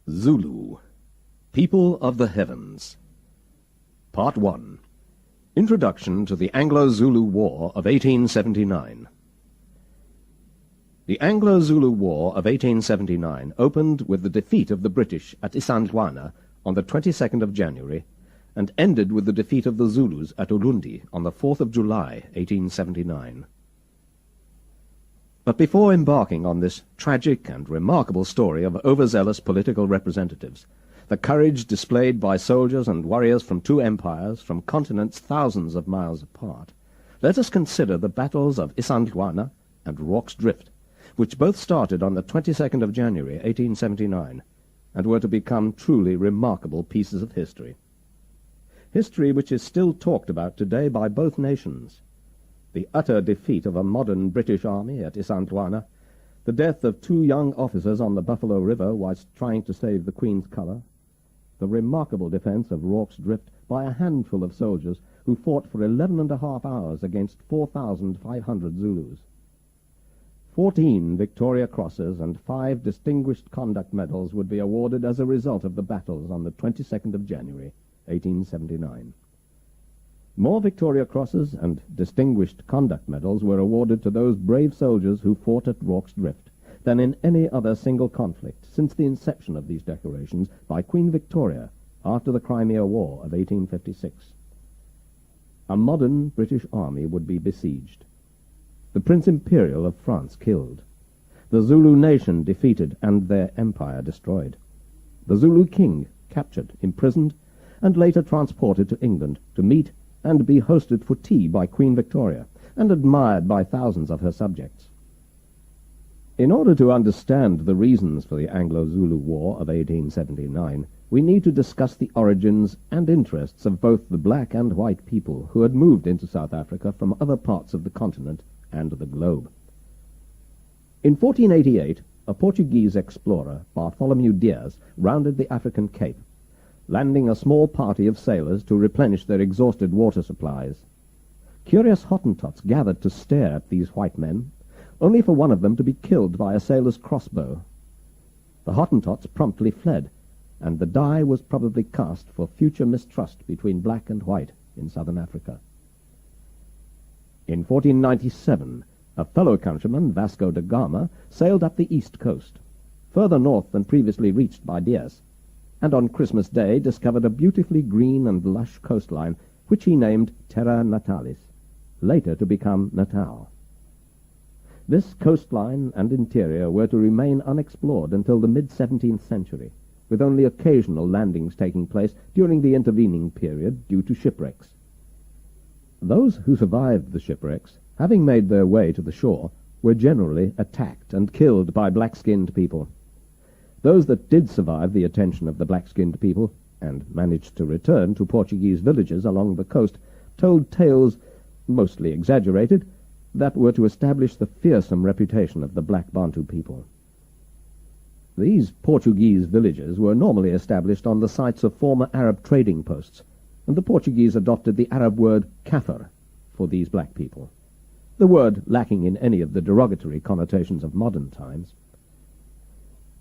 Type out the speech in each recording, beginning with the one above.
Zulu, People of the Heavens. Part 1. Introduction to the Anglo-Zulu War of 1879. The Anglo-Zulu War of 1879 opened with the defeat of the British at Isandlwana on the 22nd of January and ended with the defeat of the Zulus at Ulundi on the 4th of July, 1879. But before embarking on this tragic and remarkable story of overzealous political representatives, the courage displayed by soldiers and warriors from two empires, from continents thousands of miles apart, let us consider the battles of Isandlwana and Rorke's Drift, which both started on the 22nd of January, 1879, and were to become truly remarkable pieces of history. History which is still talked about today by both nations. The utter defeat of a modern British army at Isandlwana, the death of two young officers on the Buffalo River whilst trying to save the Queen's colour, the remarkable defence of Rorke's Drift by a handful of soldiers who fought for 11.5 hours against 4,500 Zulus. 14 Victoria Crosses and 5 Distinguished Conduct Medals would be awarded as a result of the battles on the 22nd of January, 1879. More Victoria Crosses and Distinguished Conduct Medals were awarded to those brave soldiers who fought at Rorke's Drift than in any other single conflict since the inception of these decorations by Queen Victoria after the Crimea War of 1856. A modern British army would be besieged, the Prince Imperial of France killed, the Zulu nation defeated and their empire destroyed, the Zulu king captured, imprisoned, and later transported to England to meet and be hosted for tea by Queen Victoria, and admired by thousands of her subjects. In order to understand the reasons for the Anglo-Zulu War of 1879, we need to discuss the origins and interests of both the black and white people who had moved into South Africa from other parts of the continent and the globe. In 1488, a Portuguese explorer, Bartholomew Dias, rounded the African Cape, landing a small party of sailors to replenish their exhausted water supplies. Curious Hottentots gathered to stare at these white men, only for one of them to be killed by a sailor's crossbow. The Hottentots promptly fled, and the die was probably cast for future mistrust between black and white in southern Africa. In 1497, a fellow countryman, Vasco da Gama, sailed up the east coast, further north than previously reached by Dias, and on Christmas Day discovered a beautifully green and lush coastline which he named Terra Natalis, later to become Natal. This coastline and interior were to remain unexplored until the mid-17th century, with only occasional landings taking place during the intervening period due to shipwrecks. Those who survived the shipwrecks, having made their way to the shore, were generally attacked and killed by black-skinned people. Those that did survive the attention of the black-skinned people, and managed to return to Portuguese villages along the coast, told tales, mostly exaggerated, that were to establish the fearsome reputation of the black Bantu people. These Portuguese villages were normally established on the sites of former Arab trading posts, and the Portuguese adopted the Arab word kafir for these black people, the word lacking in any of the derogatory connotations of modern times.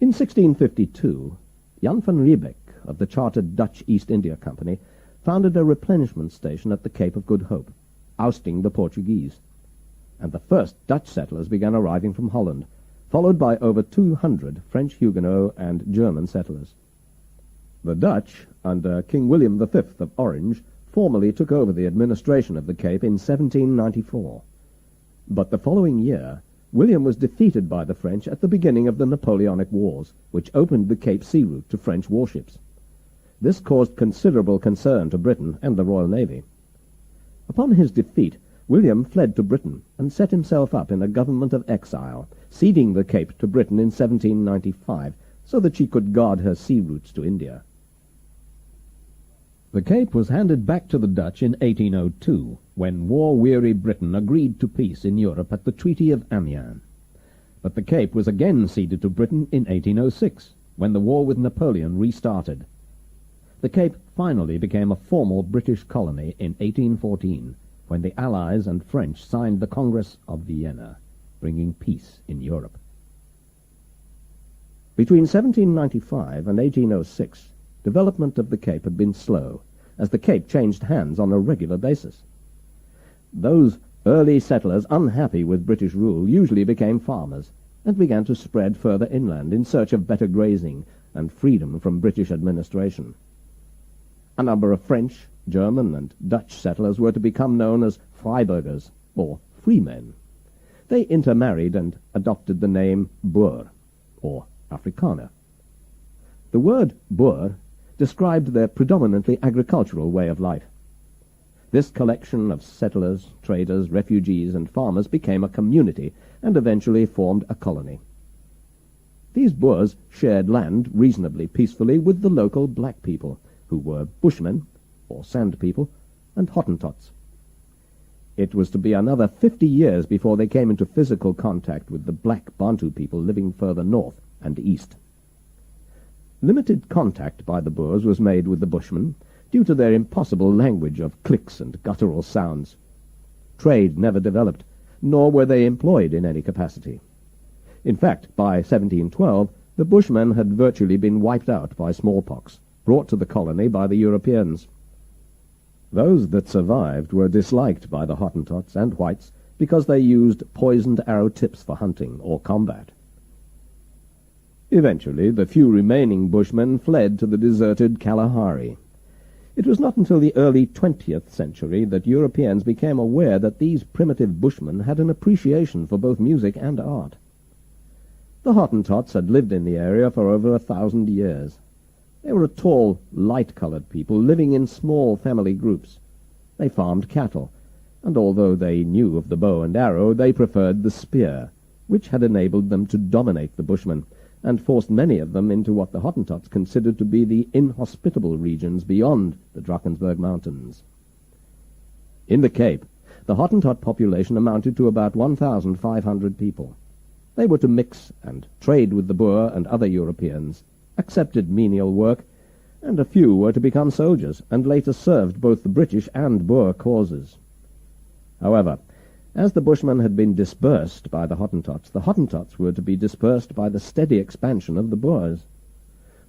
In 1652, Jan van Riebeck of the chartered Dutch East India Company founded a replenishment station at the Cape of Good Hope, ousting the Portuguese, and the first Dutch settlers began arriving from Holland, followed by over 200 French Huguenot and German settlers. The Dutch, under King William V of Orange, formally took over the administration of the Cape in 1794. But the following year, William was defeated by the French at the beginning of the Napoleonic Wars, which opened the Cape Sea route to French warships. This caused considerable concern to Britain and the Royal Navy. Upon his defeat, William fled to Britain and set himself up in a government of exile, ceding the Cape to Britain in 1795 so that she could guard her sea routes to India. The Cape was handed back to the Dutch in 1802, when war-weary Britain agreed to peace in Europe at the Treaty of Amiens. But the Cape was again ceded to Britain in 1806, when the war with Napoleon restarted. The Cape finally became a formal British colony in 1814, when the Allies and French signed the Congress of Vienna, bringing peace in Europe. Between 1795 and 1806, development of the Cape had been slow, as the Cape changed hands on a regular basis. Those early settlers unhappy with British rule usually became farmers and began to spread further inland in search of better grazing and freedom from British administration. A number of French, German, and Dutch settlers were to become known as Vrijburgers, or freemen. They intermarried and adopted the name Boer, or Afrikaner. The word Boer described their predominantly agricultural way of life. This collection of settlers, traders, refugees, and farmers became a community and eventually formed a colony. These Boers shared land reasonably peacefully with the local black people, who were Bushmen, or sand people, and Hottentots. It was to be another 50 years before they came into physical contact with the black Bantu people living further north and east. Limited contact by the Boers was made with the Bushmen due to their impossible language of clicks and guttural sounds. Trade never developed, nor were they employed in any capacity. In fact, by 1712, the Bushmen had virtually been wiped out by smallpox, brought to the colony by the Europeans. Those that survived were disliked by the Hottentots and whites because they used poisoned arrow tips for hunting or combat. Eventually, the few remaining Bushmen fled to the deserted Kalahari. It was not until the early 20th century that Europeans became aware that these primitive Bushmen had an appreciation for both music and art. The Hottentots had lived in the area for over 1,000 years. They were a tall, light-colored people living in small family groups. They farmed cattle, and although they knew of the bow and arrow, they preferred the spear, which had enabled them to dominate the Bushmen, and forced many of them into what the Hottentots considered to be the inhospitable regions beyond the Drakensberg Mountains. In the Cape, the Hottentot population amounted to about 1,500 people. They were to mix and trade with the Boer and other Europeans, accepted menial work, and a few were to become soldiers, and later served both the British and Boer causes. However, as the Bushmen had been dispersed by the Hottentots were to be dispersed by the steady expansion of the Boers.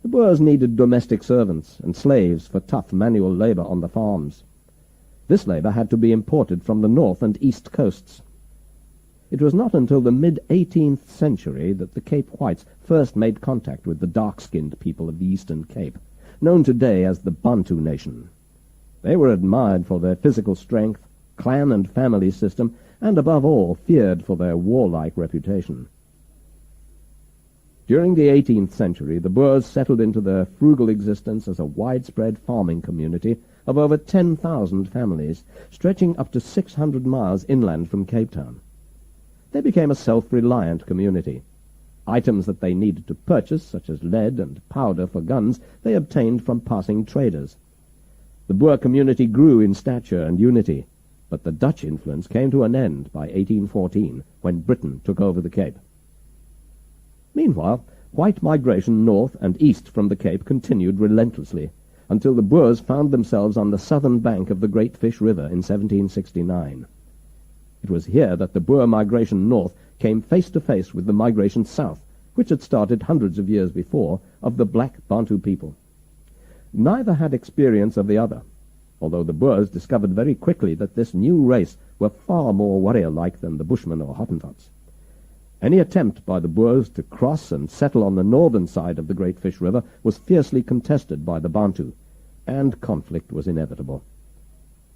The Boers needed domestic servants and slaves for tough manual labor on the farms. This labor had to be imported from the north and east coasts. It was not until the mid-18th century that the Cape Whites first made contact with the dark-skinned people of the Eastern Cape, known today as the Bantu nation. They were admired for their physical strength, clan and family system, and above all feared for their warlike reputation. During the 18th century, the Boers settled into their frugal existence as a widespread farming community of over 10,000 families, stretching up to 600 miles inland from Cape Town. They became a self-reliant community. Items that they needed to purchase, such as lead and powder for guns, they obtained from passing traders. The Boer community grew in stature and unity, but the Dutch influence came to an end by 1814, when Britain took over the Cape. Meanwhile, white migration north and east from the Cape continued relentlessly, until the Boers found themselves on the southern bank of the Great Fish River in 1769. It was here that the Boer migration north came face to face with the migration south, which had started hundreds of years before, of the black Bantu people. Neither had experience of the other, although the Boers discovered very quickly that this new race were far more warrior-like than the Bushmen or Hottentots. Any attempt by the Boers to cross and settle on the northern side of the Great Fish River was fiercely contested by the Bantu, and conflict was inevitable.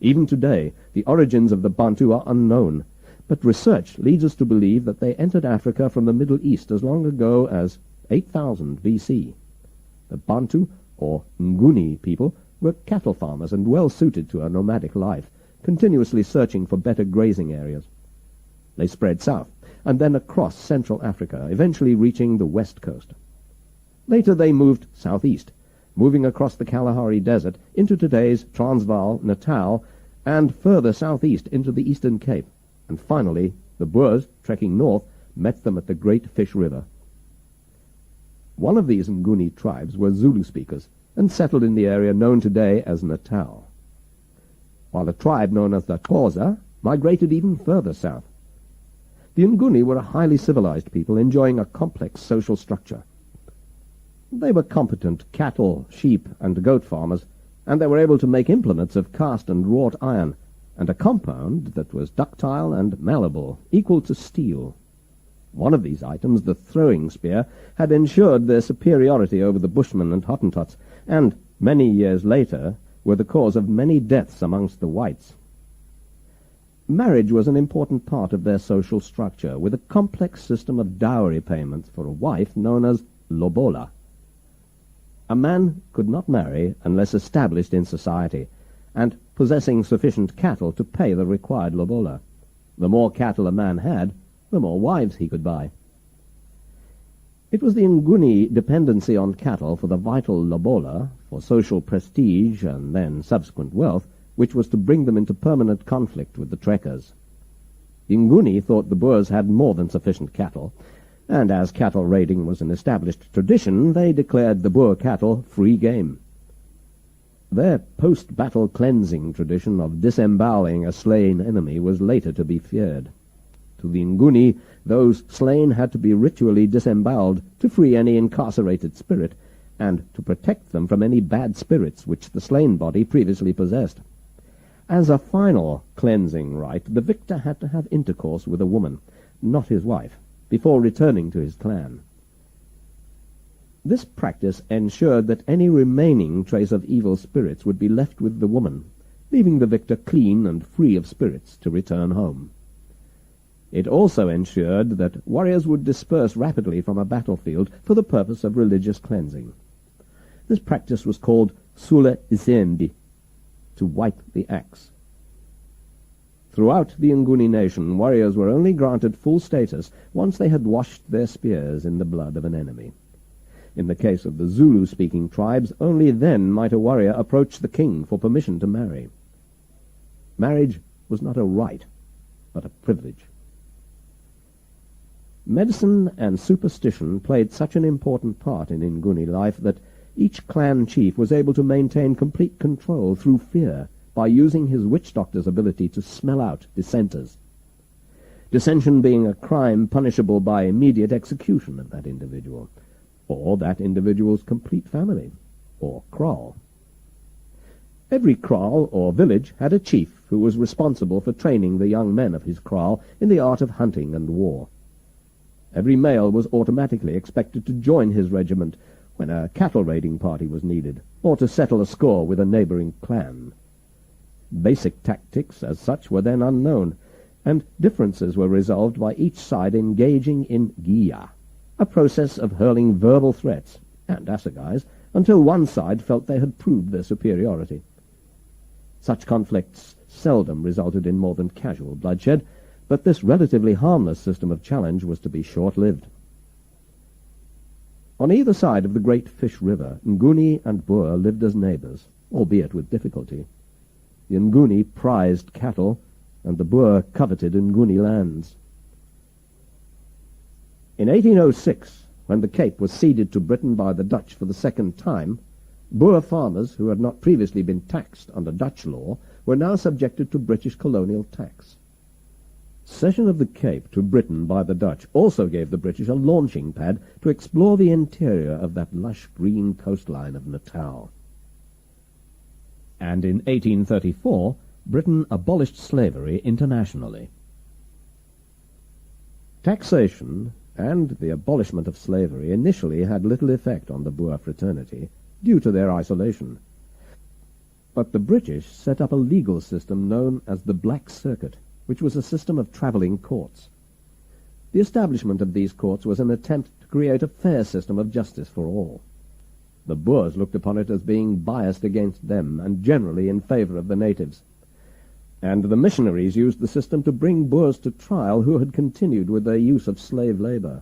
Even today, the origins of the Bantu are unknown, but research leads us to believe that they entered Africa from the Middle East as long ago as 8000 BC. The Bantu, or Nguni people, were cattle farmers and well suited to a nomadic life, continuously searching for better grazing areas. They spread south, and then across Central Africa, eventually reaching the west coast. Later they moved southeast, moving across the Kalahari Desert into today's Transvaal, Natal, and further southeast into the Eastern Cape, and finally the Boers, trekking north, met them at the Great Fish River. One of these Nguni tribes were Zulu speakers, and settled in the area known today as Natal, while a tribe known as the Xhosa migrated even further south. The Nguni were a highly civilized people enjoying a complex social structure. They were competent cattle, sheep, and goat farmers, and they were able to make implements of cast and wrought iron, and a compound that was ductile and malleable, equal to steel. One of these items, the throwing spear, had ensured their superiority over the Bushmen and Hottentots, and, many years later, were the cause of many deaths amongst the whites. Marriage was an important part of their social structure, with a complex system of dowry payments for a wife known as lobola. A man could not marry unless established in society, and possessing sufficient cattle to pay the required lobola. The more cattle a man had, the more wives he could buy. It was the Nguni dependency on cattle for the vital lobola, for social prestige and then subsequent wealth, which was to bring them into permanent conflict with the trekkers. The Nguni thought the Boers had more than sufficient cattle, and as cattle raiding was an established tradition, they declared the Boer cattle free game. Their post-battle cleansing tradition of disemboweling a slain enemy was later to be feared. To the Nguni, those slain had to be ritually disemboweled to free any incarcerated spirit, and to protect them from any bad spirits which the slain body previously possessed. As a final cleansing rite, the victor had to have intercourse with a woman, not his wife, before returning to his clan. This practice ensured that any remaining trace of evil spirits would be left with the woman, leaving the victor clean and free of spirits to return home. It also ensured that warriors would disperse rapidly from a battlefield for the purpose of religious cleansing. This practice was called Sule Isembi, to wipe the axe. Throughout the Nguni nation, warriors were only granted full status once they had washed their spears in the blood of an enemy. In the case of the Zulu-speaking tribes, only then might a warrior approach the king for permission to marry. Marriage was not a right, but a privilege. Medicine and superstition played such an important part in Nguni life that each clan chief was able to maintain complete control through fear by using his witch doctor's ability to smell out dissenters. Dissension being a crime punishable by immediate execution of that individual, or that individual's complete family, or kraal. Every kraal or village had a chief who was responsible for training the young men of his kraal in the art of hunting and war. Every male was automatically expected to join his regiment when a cattle raiding party was needed, or to settle a score with a neighboring clan. Basic tactics as such were then unknown, and differences were resolved by each side engaging in giya, a process of hurling verbal threats and assegais until one side felt they had proved their superiority. Such conflicts seldom resulted in more than casual bloodshed, but this relatively harmless system of challenge was to be short-lived. On either side of the great Fish River, Nguni and Boer lived as neighbours, albeit with difficulty. The Nguni prized cattle, and the Boer coveted Nguni lands. In 1806, when the Cape was ceded to Britain by the Dutch for the second time, Boer farmers, who had not previously been taxed under Dutch law, were now subjected to British colonial tax. Cession of the Cape to Britain by the Dutch also gave the British a launching pad to explore the interior of that lush green coastline of Natal. And in 1834, Britain abolished slavery internationally. Taxation and the abolishment of slavery initially had little effect on the Boer fraternity, due to their isolation. But the British set up a legal system known as the Black Circuit, which was a system of travelling courts. The establishment of these courts was an attempt to create a fair system of justice for all. The Boers looked upon it as being biased against them and generally in favour of the natives. And the missionaries used the system to bring Boers to trial who had continued with their use of slave labour.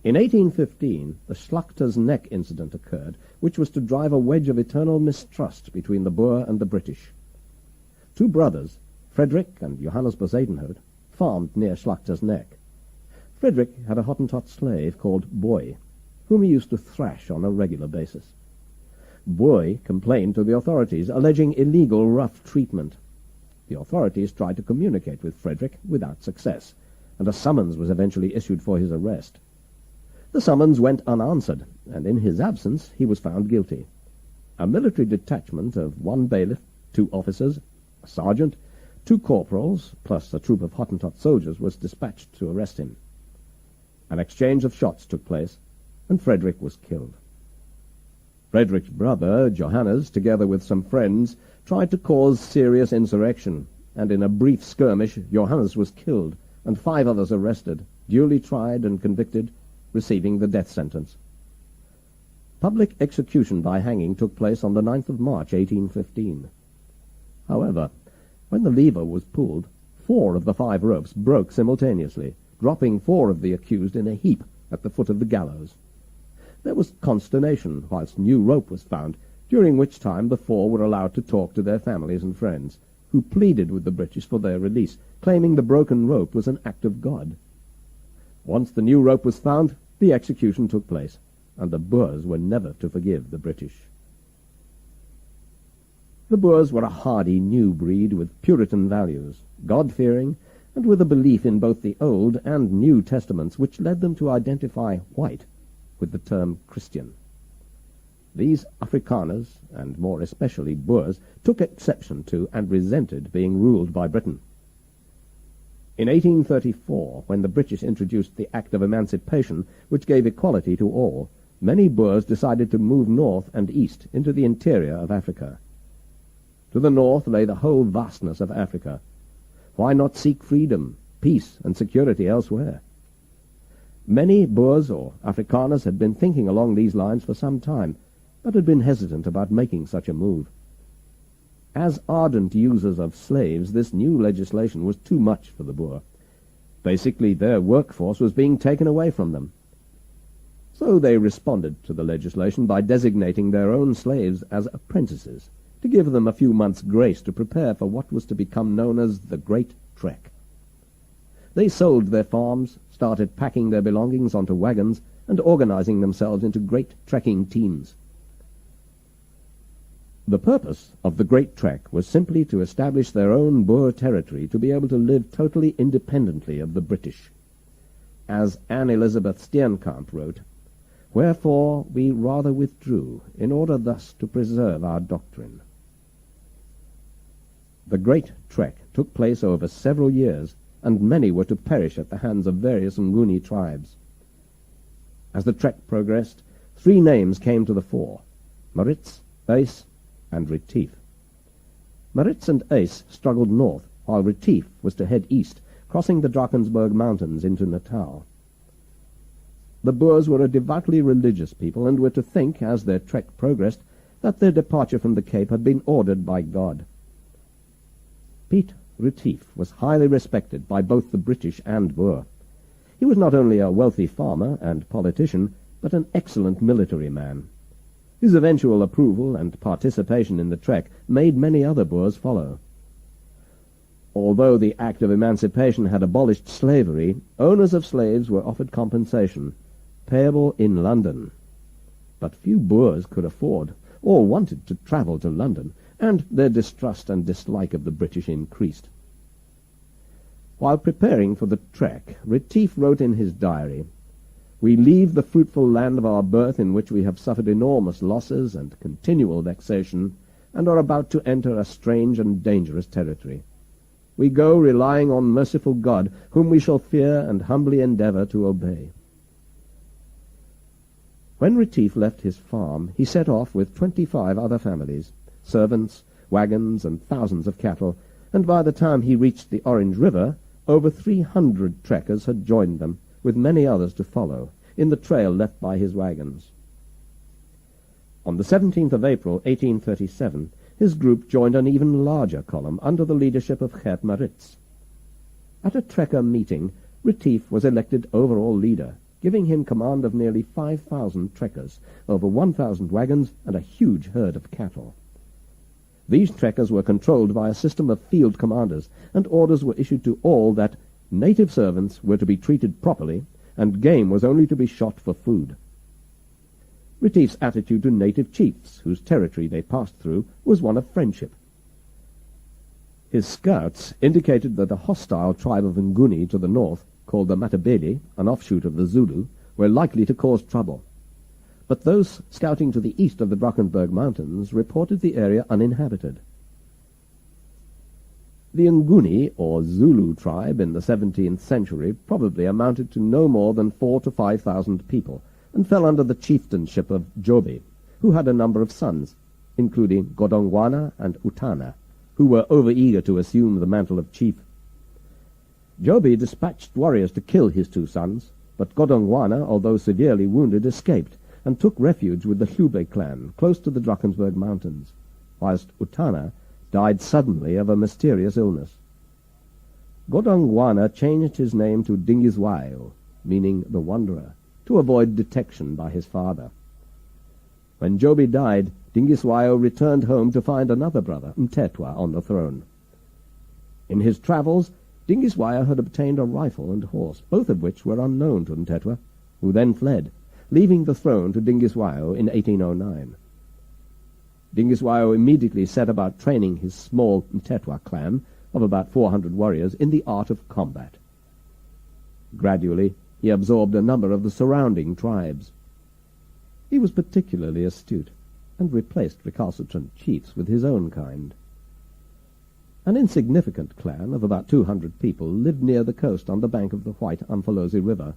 In 1815, the Slachter's Neck incident occurred, which was to drive a wedge of eternal mistrust between the Boer and the British. Two brothers, Frederick and Johannes Bezuidenhout, farmed near Slachter's Neck. Frederick had a Hottentot slave called Boy, whom he used to thrash on a regular basis. Boy complained to the authorities, alleging illegal rough treatment. The authorities tried to communicate with Frederick without success, and a summons was eventually issued for his arrest. The summons went unanswered, and in his absence he was found guilty. A military detachment of 1 bailiff, 2 officers, a sergeant, 2 corporals, plus a troop of Hottentot soldiers was dispatched to arrest him. An exchange of shots took place, and Frederick was killed. Frederick's brother, Johannes, together with some friends, tried to cause serious insurrection, and in a brief skirmish Johannes was killed, and 5 others arrested, duly tried and convicted, receiving the death sentence. Public execution by hanging took place on the 9th of March, 1815. However, when the lever was pulled, 4 of the 5 ropes broke simultaneously, dropping 4 of the accused in a heap at the foot of the gallows. There was consternation whilst new rope was found, during which time the 4 were allowed to talk to their families and friends, who pleaded with the British for their release, claiming the broken rope was an act of God. Once the new rope was found, the execution took place, and the Boers were never to forgive the British. The Boers were a hardy new breed with Puritan values, God-fearing, and with a belief in both the Old and New Testaments which led them to identify white with the term Christian. These Afrikaners, and more especially Boers, took exception to and resented being ruled by Britain. In 1834, when the British introduced the Act of Emancipation, which gave equality to all, many Boers decided to move north and east into the interior of Africa. To the north lay the whole vastness of Africa. Why not seek freedom, peace, and security elsewhere? Many Boers or Afrikaners had been thinking along these lines for some time, but had been hesitant about making such a move. As ardent users of slaves, this new legislation was too much for the Boer. Basically, their workforce was being taken away from them. So they responded to the legislation by designating their own slaves as apprentices, to give them a few months' grace to prepare for what was to become known as the Great Trek. They sold their farms, started packing their belongings onto wagons, and organizing themselves into great trekking teams. The purpose of the Great Trek was simply to establish their own Boer territory to be able to live totally independently of the British. As Anne Elizabeth Steenkamp wrote, "Wherefore we rather withdrew, in order thus to preserve our doctrine." The Great Trek took place over several years, and many were to perish at the hands of various Nguni tribes. As the trek progressed, 3 names came to the fore: Maritz, Uys, and Retief. Maritz and Uys struggled north, while Retief was to head east, crossing the Drakensberg Mountains into Natal. The Boers were a devoutly religious people, and were to think, as their trek progressed, that their departure from the Cape had been ordered by God. Piet Retief was highly respected by both the British and Boer. He was not only a wealthy farmer and politician, but an excellent military man. His eventual approval and participation in the trek made many other Boers follow. Although the Act of Emancipation had abolished slavery, owners of slaves were offered compensation, payable in London. But few Boers could afford or wanted to travel to London, and their distrust and dislike of the British increased. While preparing for the trek, Retief wrote in his diary, "We leave the fruitful land of our birth, in which we have suffered enormous losses and continual vexation, and are about to enter a strange and dangerous territory. We go relying on merciful God, whom we shall fear and humbly endeavour to obey." When Retief left his farm, he set off with 25 other families, servants, wagons, and thousands of cattle, and by the time he reached the Orange River, over 300 trekkers had joined them, with many others to follow, in the trail left by his wagons. On the 17th of April, 1837, his group joined an even larger column under the leadership of Gert Maritz. At a trekker meeting, Retief was elected overall leader, giving him command of nearly 5,000 trekkers, over 1,000 wagons, and a huge herd of cattle. These trekkers were controlled by a system of field commanders, and orders were issued to all that native servants were to be treated properly, and game was only to be shot for food. Retief's attitude to native chiefs, whose territory they passed through, was one of friendship. His scouts indicated that a hostile tribe of Nguni to the north, called the Matabele, an offshoot of the Zulu, were likely to cause trouble. But those scouting to the east of the Drakensberg Mountains reported the area uninhabited. The Nguni, or Zulu tribe, in the 17th century probably amounted to no more than 4,000 to 5,000 people, and fell under the chieftainship of Jobi, who had a number of sons, including Godongwana and Utana, who were overeager to assume the mantle of chief. Jobi dispatched warriors to kill his 2 sons, but Godongwana, although severely wounded, escaped, and took refuge with the Hlube clan, close to the Drakensberg Mountains, whilst Utana died suddenly of a mysterious illness. Godongwana changed his name to Dingiswayo, meaning the Wanderer, to avoid detection by his father. When Jobi died, Dingiswayo returned home to find another brother, Mtetwa, on the throne. In his travels, Dingiswayo had obtained a rifle and horse, both of which were unknown to Mtetwa, who then fled, leaving the throne to Dingiswayo in 1809. Dingiswayo immediately set about training his small Mtetwa clan of about 400 warriors in the art of combat. Gradually, he absorbed a number of the surrounding tribes. He was particularly astute, and replaced recalcitrant chiefs with his own kind. An insignificant clan of about 200 people lived near the coast on the bank of the White Umfolozi River.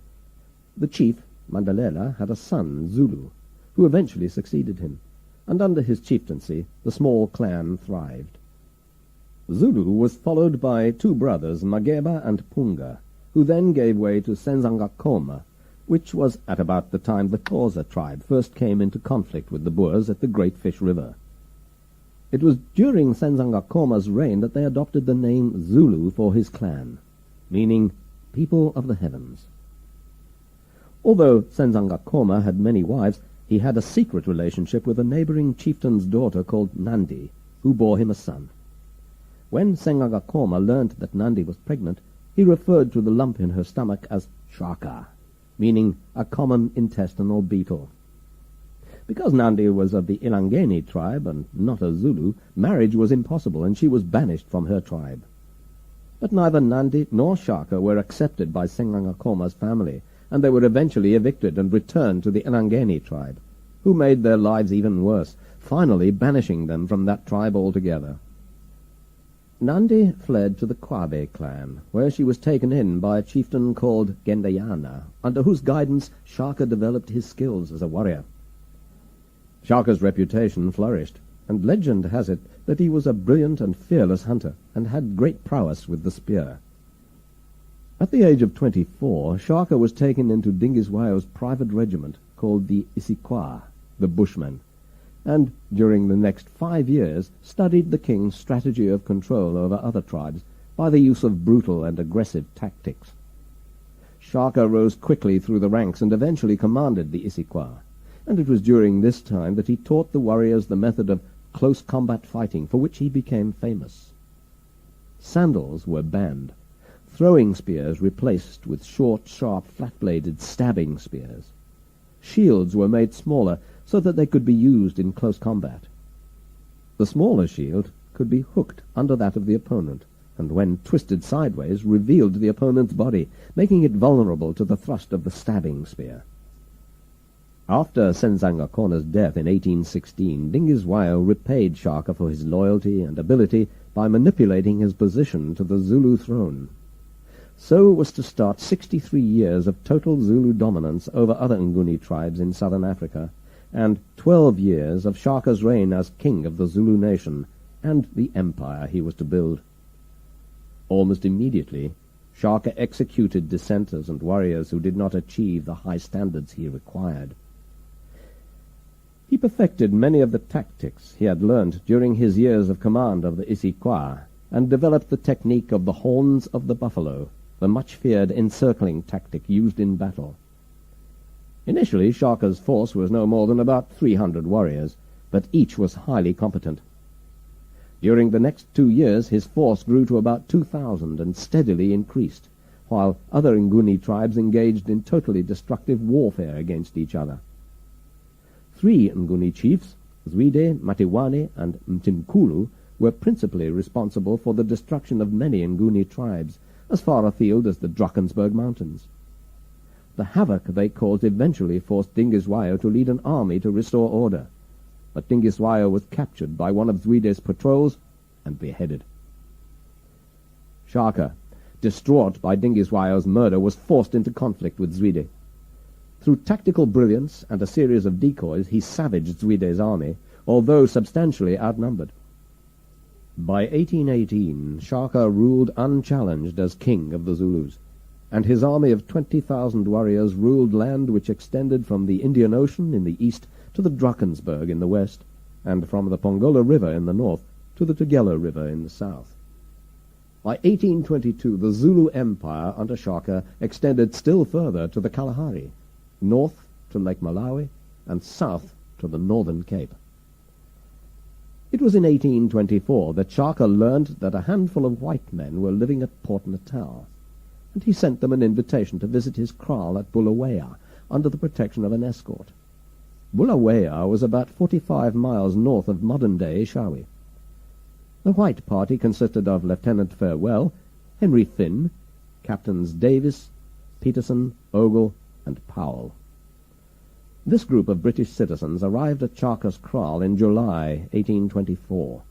The chief, Mandalela, had a son, Zulu, who eventually succeeded him, and under his chieftaincy the small clan thrived. Zulu was followed by 2 brothers, Mageba and Punga, who then gave way to Senzangakoma, which was at about the time the Xhosa tribe first came into conflict with the Boers at the Great Fish River. It was during Senzangakoma's reign that they adopted the name Zulu for his clan, meaning people of the heavens. Although Senzangakoma had many wives, he had a secret relationship with a neighboring chieftain's daughter called Nandi, who bore him a son. When Senzangakoma learnt that Nandi was pregnant, he referred to the lump in her stomach as Shaka, meaning a common intestinal beetle. Because Nandi was of the Ilangeni tribe and not a Zulu, marriage was impossible, and she was banished from her tribe. But neither Nandi nor Shaka were accepted by Senzangakoma's family, and they were eventually evicted and returned to the Ilangeni tribe, who made their lives even worse, finally banishing them from that tribe altogether. Nandi fled to the Kwabe clan, where she was taken in by a chieftain called Gendayana, under whose guidance Shaka developed his skills as a warrior. Shaka's reputation flourished, and legend has it that he was a brilliant and fearless hunter, and had great prowess with the spear. At the age of 24, Shaka was taken into Dingiswayo's private regiment, called the Isikwa, the Bushmen, and during the next 5 years studied the king's strategy of control over other tribes by the use of brutal and aggressive tactics. Shaka rose quickly through the ranks and eventually commanded the Isikwa, and it was during this time that he taught the warriors the method of close combat fighting, for which he became famous. Sandals were banned, throwing spears replaced with short, sharp, flat-bladed stabbing spears. Shields were made smaller so that they could be used in close combat. The smaller shield could be hooked under that of the opponent, and when twisted sideways revealed the opponent's body, making it vulnerable to the thrust of the stabbing spear. After Senzangakona's death in 1816, Dingiswayo repaid Shaka for his loyalty and ability by manipulating his position to the Zulu throne. So was to start 63 years of total Zulu dominance over other Nguni tribes in southern Africa, and 12 years of Shaka's reign as king of the Zulu nation, and the empire he was to build. Almost immediately, Shaka executed dissenters and warriors who did not achieve the high standards he required. He perfected many of the tactics he had learnt during his years of command of the Isikwa, and developed the technique of the horns of the buffalo, the much-feared encircling tactic used in battle. Initially, Shaka's force was no more than about 300 warriors, but each was highly competent. During the next 2 years, his force grew to about 2,000 and steadily increased, while other Nguni tribes engaged in totally destructive warfare against each other. 3 Nguni chiefs, Zwide, Matiwane, and Mtimkulu, were principally responsible for the destruction of many Nguni tribes, as far afield as the Drakensberg Mountains. The havoc they caused eventually forced Dingiswayo to lead an army to restore order, but Dingiswayo was captured by one of Zwede's patrols and beheaded. Shaka, distraught by Dingiswayo's murder, was forced into conflict with Zwide. Through tactical brilliance and a series of decoys, he savaged Zwede's army, although substantially outnumbered. By 1818, Shaka ruled unchallenged as king of the Zulus, and his army of 20,000 warriors ruled land which extended from the Indian Ocean in the east to the Drakensberg in the west, and from the Pongola River in the north to the Tugela River in the south. By 1822, the Zulu Empire under Shaka extended still further to the Kalahari, north to Lake Malawi, and south to the Northern Cape. It was in 1824 that Shaka learned that a handful of white men were living at Port Natal, and he sent them an invitation to visit his kraal at Bulawayo under the protection of an escort. Bulawayo was about 45 miles north of modern-day Shawi. The white party consisted of Lieutenant Farewell, Henry Finn, Captains Davis, Peterson, Ogle, and Powell. This group of British citizens arrived at Shaka's kraal in July 1824.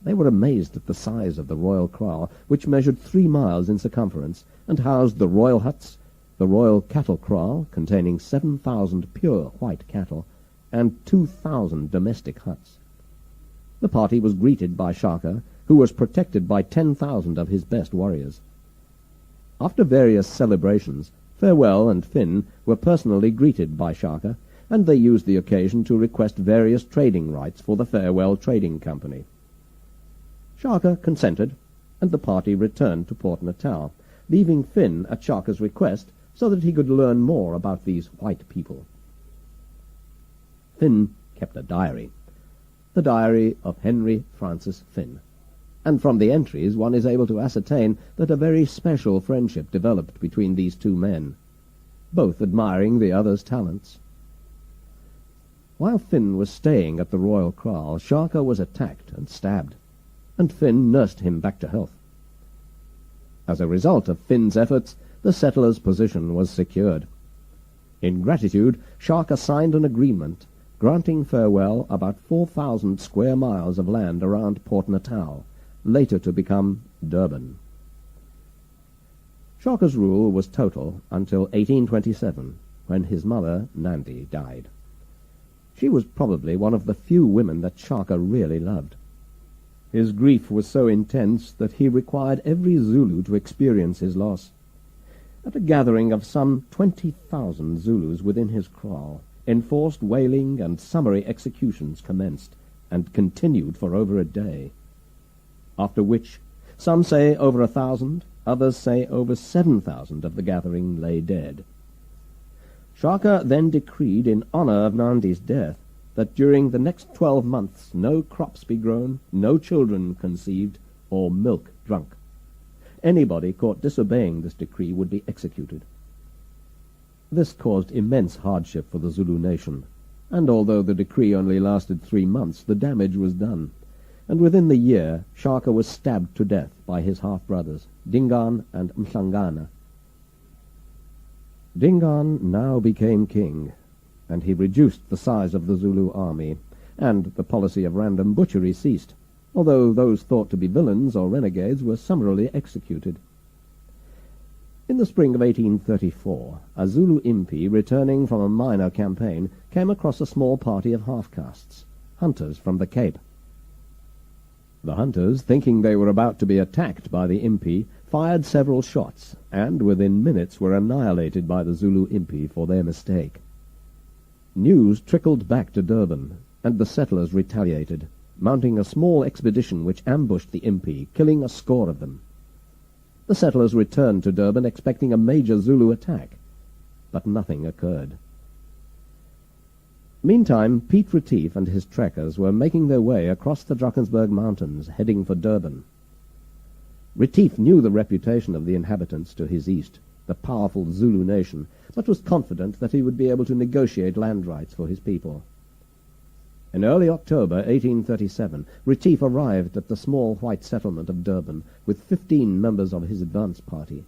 They were amazed at the size of the royal kraal, which measured 3 miles in circumference, and housed the royal huts, the royal cattle kraal, containing 7,000 pure white cattle, and 2,000 domestic huts. The party was greeted by Shaka, who was protected by 10,000 of his best warriors. After various celebrations, Farewell and Finn were personally greeted by Shaka, and they used the occasion to request various trading rights for the Farewell Trading Company. Shaka consented, and the party returned to Port Natal, leaving Finn at Shaka's request so that he could learn more about these white people. Finn kept a diary, the diary of Henry Francis Finn, and from the entries one is able to ascertain that a very special friendship developed between these two men, both admiring the other's talents. While Finn was staying at the royal kraal, Shaka was attacked and stabbed, and Finn nursed him back to health. As a result of Finn's efforts, the settlers' position was secured. In gratitude, Shaka signed an agreement granting Farewell about 4,000 square miles of land around Port Natal, later to become Durban. Shaka's rule was total until 1827, when his mother, Nandi, died. She was probably one of the few women that Shaka really loved. His grief was so intense that he required every Zulu to experience his loss. At a gathering of some 20,000 Zulus within his kraal, enforced wailing and summary executions commenced, and continued for over a day. After which, some say over 1,000, others say over 7,000 of the gathering lay dead. Shaka then decreed in honor of Nandi's death that during the next 12 months no crops be grown, no children conceived, or milk drunk. Anybody caught disobeying this decree would be executed. This caused immense hardship for the Zulu nation, and although the decree only lasted 3 months, the damage was done, and within the year Shaka was stabbed to death by his half-brothers, Dingaan and Mhlangana. Dingaan now became king, and he reduced the size of the Zulu army, and the policy of random butchery ceased, although those thought to be villains or renegades were summarily executed. In the spring of 1834, a Zulu impi returning from a minor campaign came across a small party of half-castes, hunters from the Cape. The hunters, thinking they were about to be attacked by the impi, fired several shots, and within minutes were annihilated by the Zulu impi for their mistake. News trickled back to Durban, and the settlers retaliated, mounting a small expedition which ambushed the impi, killing a score of them. The settlers returned to Durban expecting a major Zulu attack, but nothing occurred. Meantime, Piet Retief and his trekkers were making their way across the Drakensberg Mountains, heading for Durban. Retief knew the reputation of the inhabitants to his east, the powerful Zulu nation, but was confident that he would be able to negotiate land rights for his people. In early October 1837, Retief arrived at the small white settlement of Durban with 15 members of his advance party.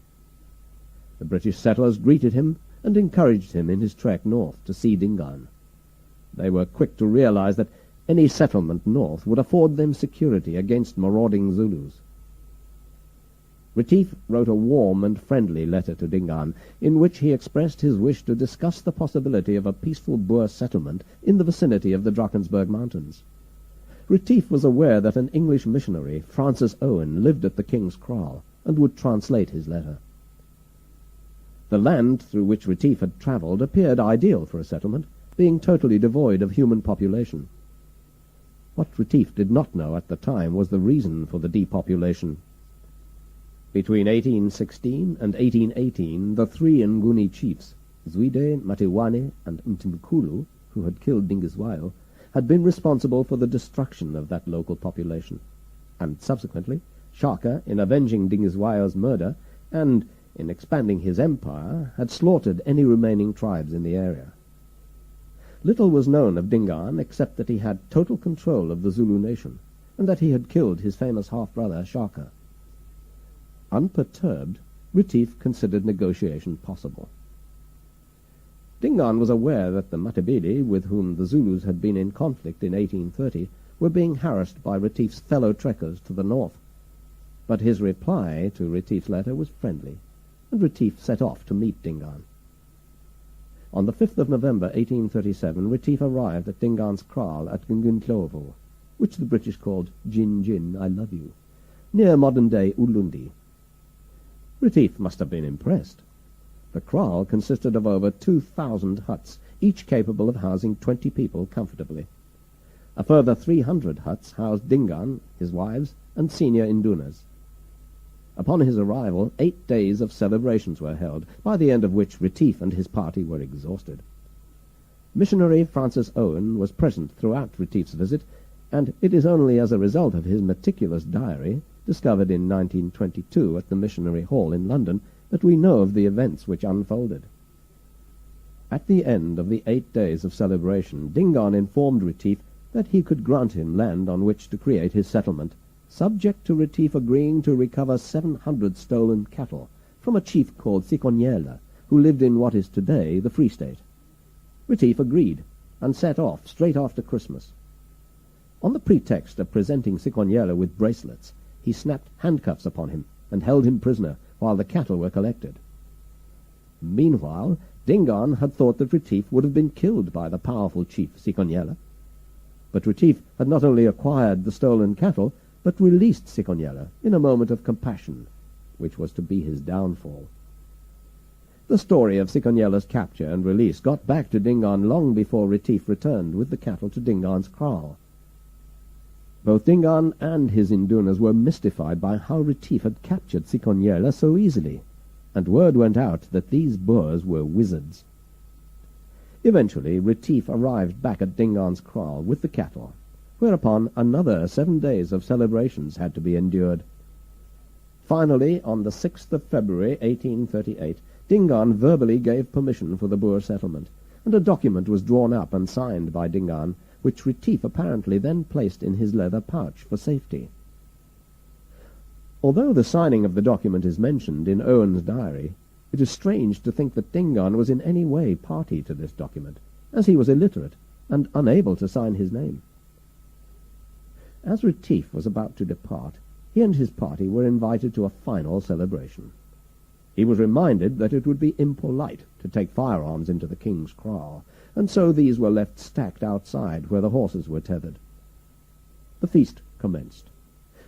The British settlers greeted him and encouraged him in his trek north to see Dingaan. They were quick to realize that any settlement north would afford them security against marauding Zulus. Retief wrote a warm and friendly letter to Dingaan, in which he expressed his wish to discuss the possibility of a peaceful Boer settlement in the vicinity of the Drakensberg Mountains. Retief was aware that an English missionary, Francis Owen, lived at the King's Kraal, and would translate his letter. The land through which Retief had travelled appeared ideal for a settlement, being totally devoid of human population. What Retief did not know at the time was the reason for the depopulation. Between 1816 and 1818, the three Nguni chiefs, Zwide, Matiwane, and Mtimkulu, who had killed Dingiswayo, had been responsible for the destruction of that local population, and subsequently, Shaka, in avenging Dingiswayo's murder, and in expanding his empire, had slaughtered any remaining tribes in the area. Little was known of Dingaan except that he had total control of the Zulu nation, and that he had killed his famous half-brother Shaka. Unperturbed, Retief considered negotiation possible. Dingaan was aware that the Matabele, with whom the Zulus had been in conflict in 1830, were being harassed by Retief's fellow trekkers to the north. But his reply to Retief's letter was friendly, and Retief set off to meet Dingaan. On the 5th of November 1837, Retief arrived at Dingaan's kraal at Ngungundlovu, which the British called Jin Jin, I love you, near modern-day Ulundi. Retief must have been impressed. The kraal consisted of over 2,000 huts, each capable of housing 20 people comfortably. A further 300 huts housed Dingaan, his wives, and senior Indunas. Upon his arrival, 8 days of celebrations were held, by the end of which Retief and his party were exhausted. Missionary Francis Owen was present throughout Retief's visit, and it is only as a result of his meticulous diary, discovered in 1922 at the Missionary Hall in London, that we know of the events which unfolded. At the end of the 8 days of celebration, Dingaan informed Retief that he could grant him land on which to create his settlement, subject to Retief agreeing to recover 700 stolen cattle from a chief called Sikonyela, who lived in what is today the Free State. Retief agreed, and set off straight after Christmas. On the pretext of presenting Sikonyela with bracelets, he snapped handcuffs upon him and held him prisoner while the cattle were collected. Meanwhile, Dingaan had thought that Retief would have been killed by the powerful chief Sikonyela. But Retief had not only acquired the stolen cattle, but released Sikonyela in a moment of compassion, which was to be his downfall. The story of Sikonyela's capture and release got back to Dingaan long before Retief returned with the cattle to Dingaan's kraal. Both Dingaan and his Indunas were mystified by how Retief had captured Sikonyela so easily, and word went out that these Boers were wizards. Eventually Retief arrived back at Dingaan's kraal with the cattle, whereupon another 7 days of celebrations had to be endured. Finally, on the 6th of February 1838, Dingaan verbally gave permission for the Boer settlement, and a document was drawn up and signed by Dingaan, which Retief apparently then placed in his leather pouch for safety. Although the signing of the document is mentioned in Owen's diary, it is strange to think that Dingaan was in any way party to this document, as he was illiterate and unable to sign his name. As Retief was about to depart, he and his party were invited to a final celebration. He was reminded that it would be impolite to take firearms into the king's kraal, and so these were left stacked outside where the horses were tethered. The feast commenced,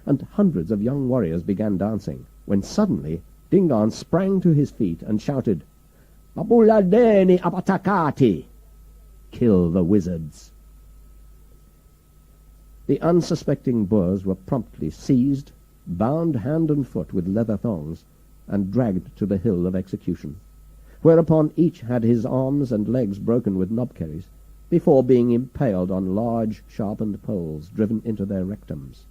and hundreds of young warriors began dancing, when suddenly Dingaan sprang to his feet and shouted, "Babuladeni abatakati!" Kill the wizards! The unsuspecting Boers were promptly seized, bound hand and foot with leather thongs, and dragged to the hill of execution, whereupon each had his arms and legs broken with knobkerries, before being impaled on large, sharpened poles driven into their rectums.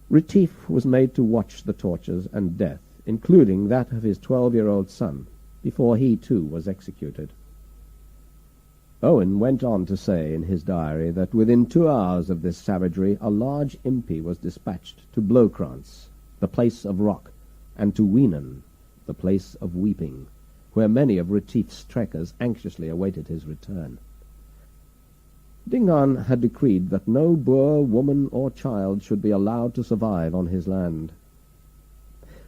Retief was made to watch the tortures and death, including that of his 12-year-old son, before he too was executed. Owen went on to say in his diary that within 2 hours of this savagery a large impi was dispatched to Blowkrans, the place of rock, and to Weenan, the place of weeping, where many of Retief's trekkers anxiously awaited his return. Dingaan had decreed that no Boer, woman, or child should be allowed to survive on his land.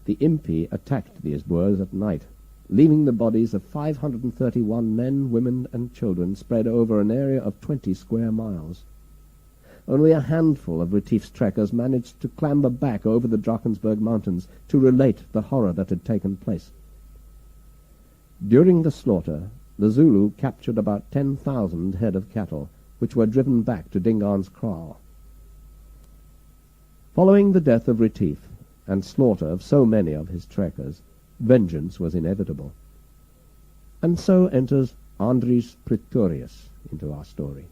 The Impi attacked these Boers at night, leaving the bodies of 531 men, women, and children spread over an area of 20 square miles. Only a handful of Retief's trekkers managed to clamber back over the Drakensberg mountains to relate the horror that had taken place. During the slaughter, the Zulu captured about 10,000 head of cattle, which were driven back to Dingaan's kraal. Following the death of Retief and slaughter of so many of his trekkers, vengeance was inevitable. And so enters Andries Pretorius into our story.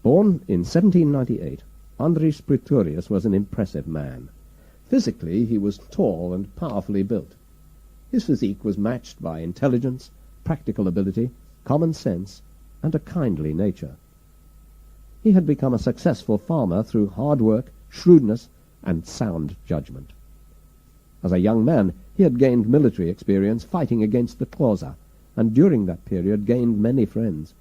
Born in 1798, Andries Pretorius was an impressive man. Physically, he was tall and powerfully built. His physique was matched by intelligence, practical ability, common sense, and a kindly nature. He had become a successful farmer through hard work, shrewdness, and sound judgment. As a young man, he had gained military experience fighting against the Xhosa, and during that period gained many friends.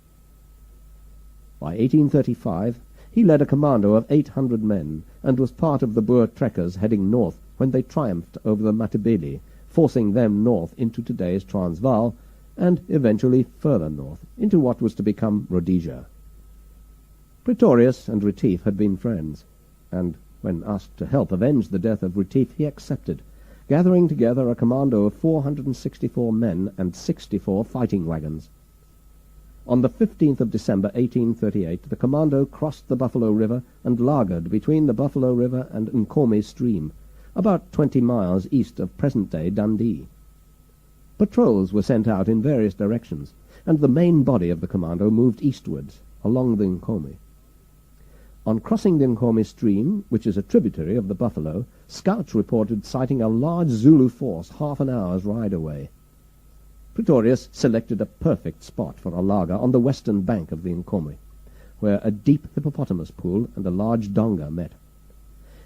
By 1835, he led a commando of 800 men, and was part of the Boer trekkers heading north when they triumphed over the Matabele, forcing them north into today's Transvaal, and eventually further north, into what was to become Rhodesia. Pretorius and Retief had been friends, and when asked to help avenge the death of Retief, he accepted, gathering together a commando of 464 men and 64 fighting wagons. On the 15th of December 1838, the commando crossed the Buffalo River and lagered between the Buffalo River and Nkomi Stream, about 20 miles east of present-day Dundee. Patrols were sent out in various directions, and the main body of the commando moved eastwards, along the Nkomi. On crossing the Nkomi Stream, which is a tributary of the Buffalo, scouts reported sighting a large Zulu force half an hour's ride away. Pretorius selected a perfect spot for a laager on the western bank of the Nkomi, where a deep hippopotamus pool and a large donga met.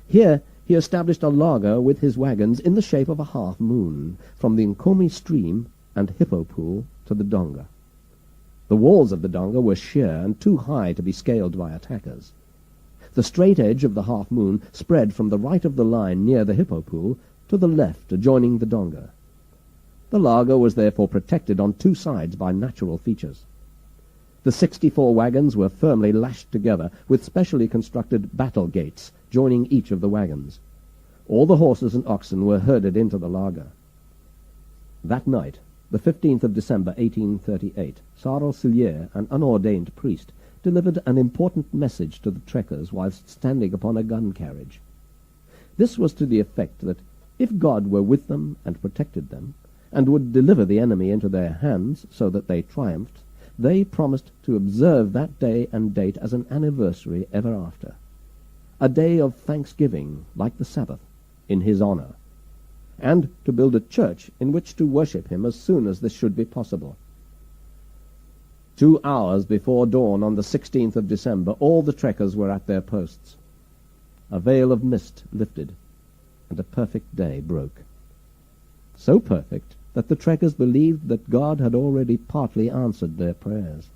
Here he established a laager with his wagons in the shape of a half-moon, from the Nkomi Stream and Hippo Pool to the donga. The walls of the donga were sheer and too high to be scaled by attackers. The straight edge of the half-moon spread from the right of the line near the Hippo Pool to the left adjoining the donga. The laager was therefore protected on two sides by natural features. The 64 wagons were firmly lashed together with specially constructed battle gates joining each of the wagons. All the horses and oxen were herded into the laager. That night, the 15th of December 1838, Sarel Sillier, an unordained priest, delivered an important message to the trekkers whilst standing upon a gun carriage. This was to the effect that if God were with them and protected them, and would deliver the enemy into their hands so that they triumphed, they promised to observe that day and date as an anniversary ever after, a day of thanksgiving like the Sabbath, in his honor, and to build a church in which to worship him as soon as this should be possible. 2 hours before dawn on the 16th of December, all the trekkers were at their posts. A veil of mist lifted, and a perfect day broke. So perfect that the trekkers believed that God had already partly answered their prayers.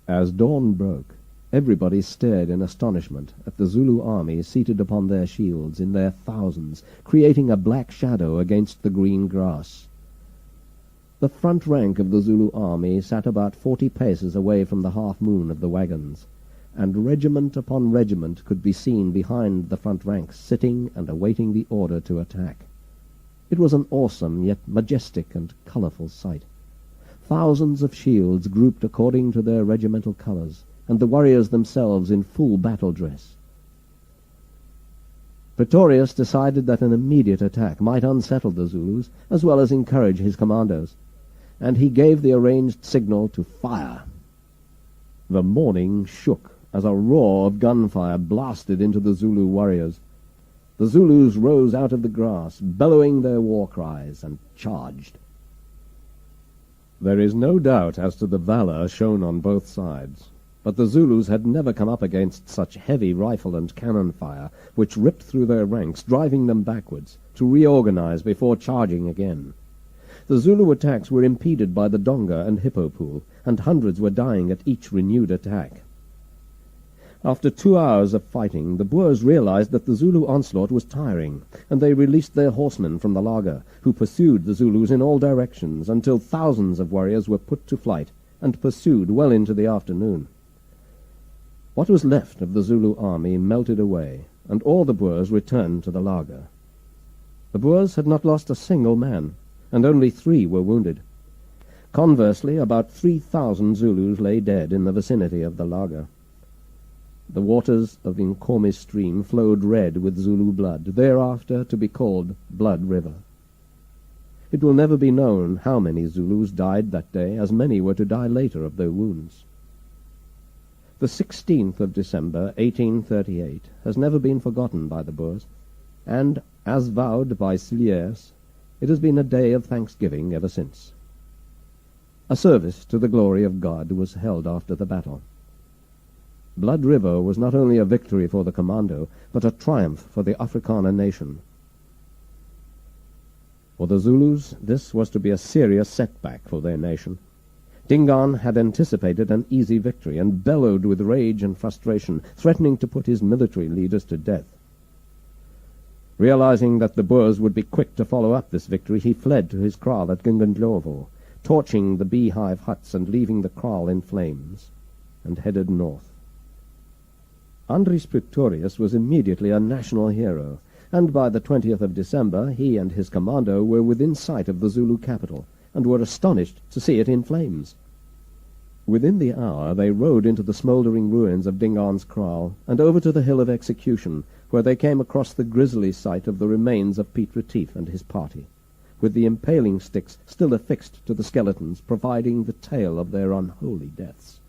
As dawn broke, everybody stared in astonishment at the Zulu army seated upon their shields in their thousands, creating a black shadow against the green grass. The front rank of the Zulu army sat about 40 paces away from the half-moon of the wagons, and regiment upon regiment could be seen behind the front ranks, sitting and awaiting the order to attack. It was an awesome yet majestic and colourful sight. Thousands of shields grouped according to their regimental colours, and the warriors themselves in full battle dress. Pretorius decided that an immediate attack might unsettle the Zulus, as well as encourage his commandos, and he gave the arranged signal to fire. The morning shook as a roar of gunfire blasted into the Zulu warriors. The Zulus rose out of the grass, bellowing their war cries, and charged. There is no doubt as to the valor shown on both sides. But the Zulus had never come up against such heavy rifle and cannon fire, which ripped through their ranks, driving them backwards, to reorganize before charging again. The Zulu attacks were impeded by the Donga and Hippo Pool, and hundreds were dying at each renewed attack. After 2 hours of fighting, the Boers realized that the Zulu onslaught was tiring, and they released their horsemen from the laager, who pursued the Zulus in all directions until thousands of warriors were put to flight, and pursued well into the afternoon. What was left of the Zulu army melted away, and all the Boers returned to the laager. The Boers had not lost a single man, and only 3 were wounded. Conversely, about 3,000 Zulus lay dead in the vicinity of the laager. The waters of Inkome's stream flowed red with Zulu blood, thereafter to be called Blood River. It will never be known how many Zulus died that day, as many were to die later of their wounds. The 16th of December, 1838, has never been forgotten by the Boers, and, as vowed by Cilliers, it has been a day of thanksgiving ever since. A service to the glory of God was held after the battle. Blood River was not only a victory for the commando, but a triumph for the Afrikaner nation. For the Zulus, this was to be a serious setback for their nation. Dingaan had anticipated an easy victory and bellowed with rage and frustration, threatening to put his military leaders to death. Realizing that the Boers would be quick to follow up this victory, he fled to his kraal at Gingandlovo, torching the beehive huts and leaving the kraal in flames, and headed north. Andries Pretorius was immediately a national hero, and by the 20th of December he and his commando were within sight of the Zulu capital, and were astonished to see it in flames. Within the hour they rode into the smouldering ruins of Dingaan's kraal, and over to the Hill of Execution, where they came across the grisly sight of the remains of Piet Retief and his party, with the impaling sticks still affixed to the skeletons, providing the tale of their unholy deaths.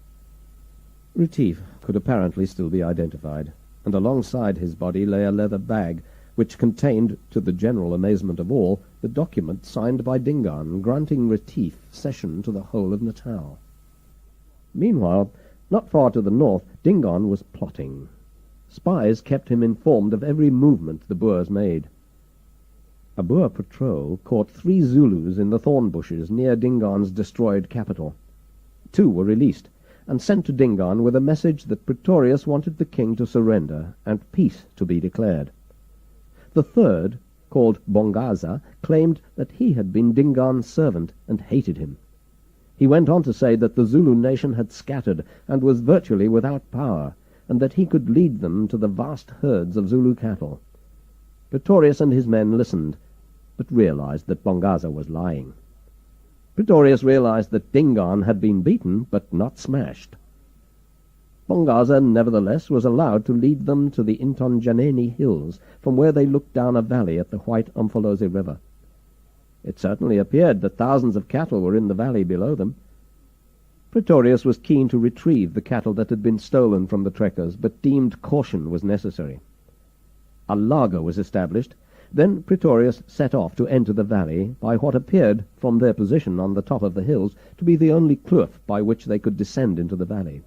Retief could apparently still be identified, and alongside his body lay a leather bag, which contained, to the general amazement of all, the document signed by Dingaan granting Retief cession to the whole of Natal. Meanwhile, not far to the north, Dingaan was plotting. Spies kept him informed of every movement the Boers made. A Boer patrol caught 3 Zulus in the thorn bushes near Dingaan's destroyed capital. 2 were released, and sent to Dingaan with a message that Pretorius wanted the king to surrender and peace to be declared. The third, called Bongaza, claimed that he had been Dingaan's servant and hated him. He went on to say that the Zulu nation had scattered and was virtually without power, and that he could lead them to the vast herds of Zulu cattle. Pretorius and his men listened, but realized that Bongaza was lying. Pretorius realized that Dingaan had been beaten, but not smashed. Bongaza, nevertheless, was allowed to lead them to the Intonjaneni hills, from where they looked down a valley at the White Umfolozi River. It certainly appeared that thousands of cattle were in the valley below them. Pretorius was keen to retrieve the cattle that had been stolen from the trekkers, but deemed caution was necessary. A laager was established. Then Pretorius set off to enter the valley by what appeared, from their position on the top of the hills, to be the only kloof by which they could descend into the valley.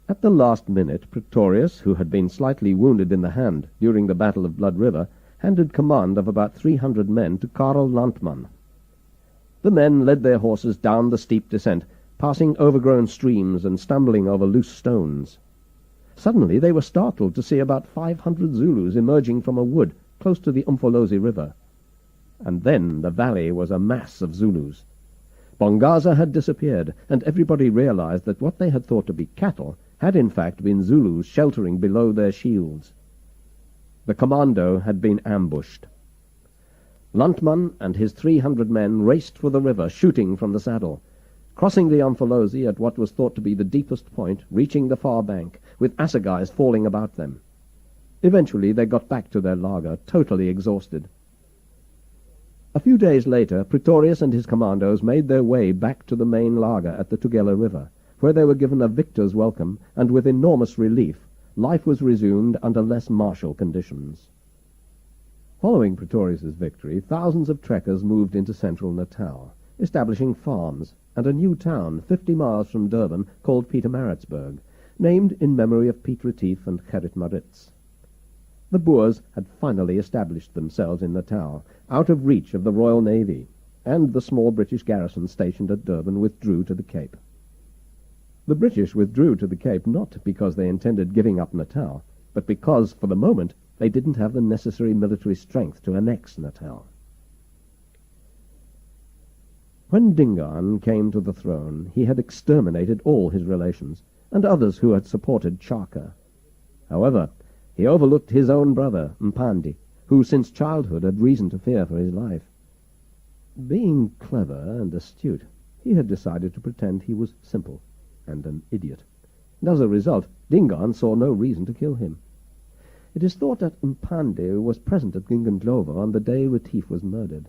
At the last minute, Pretorius, who had been slightly wounded in the hand during the Battle of Blood River, handed command of about 300 men to Karel Landman. The men led their horses down the steep descent, passing overgrown streams and stumbling over loose stones. Suddenly they were startled to see about 500 Zulus emerging from a wood close to the Umfolozi River. And then the valley was a mass of Zulus. Bongaza had disappeared, and everybody realized that what they had thought to be cattle had in fact been Zulus sheltering below their shields. The commando had been ambushed. Landman and his 300 men raced for the river, shooting from the saddle, crossing the Umfolozi at what was thought to be the deepest point, reaching the far bank, with assegais falling about them. Eventually they got back to their laager, totally exhausted. A few days later, Pretorius and his commandos made their way back to the main laager at the Tugela River, where they were given a victor's welcome, and with enormous relief, life was resumed under less martial conditions. Following Pretorius's victory, thousands of trekkers moved into central Natal, establishing farms and a new town 50 miles from Durban called Pietermaritzburg, named in memory of Piet Retief and Gerrit Maritz. The Boers had finally established themselves in Natal, out of reach of the Royal Navy, and the small British garrison stationed at Durban withdrew to the Cape. The British withdrew to the Cape not because they intended giving up Natal, but because, for the moment, they didn't have the necessary military strength to annex Natal. When Dingaan came to the throne, he had exterminated all his relations, and others who had supported Chaka. However, he overlooked his own brother, Mpandi, who since childhood had reason to fear for his life. Being clever and astute, he had decided to pretend he was simple and an idiot, and as a result, Dingaan saw no reason to kill him. It is thought that Mpandi was present at Gingandlova on the day Retief was murdered.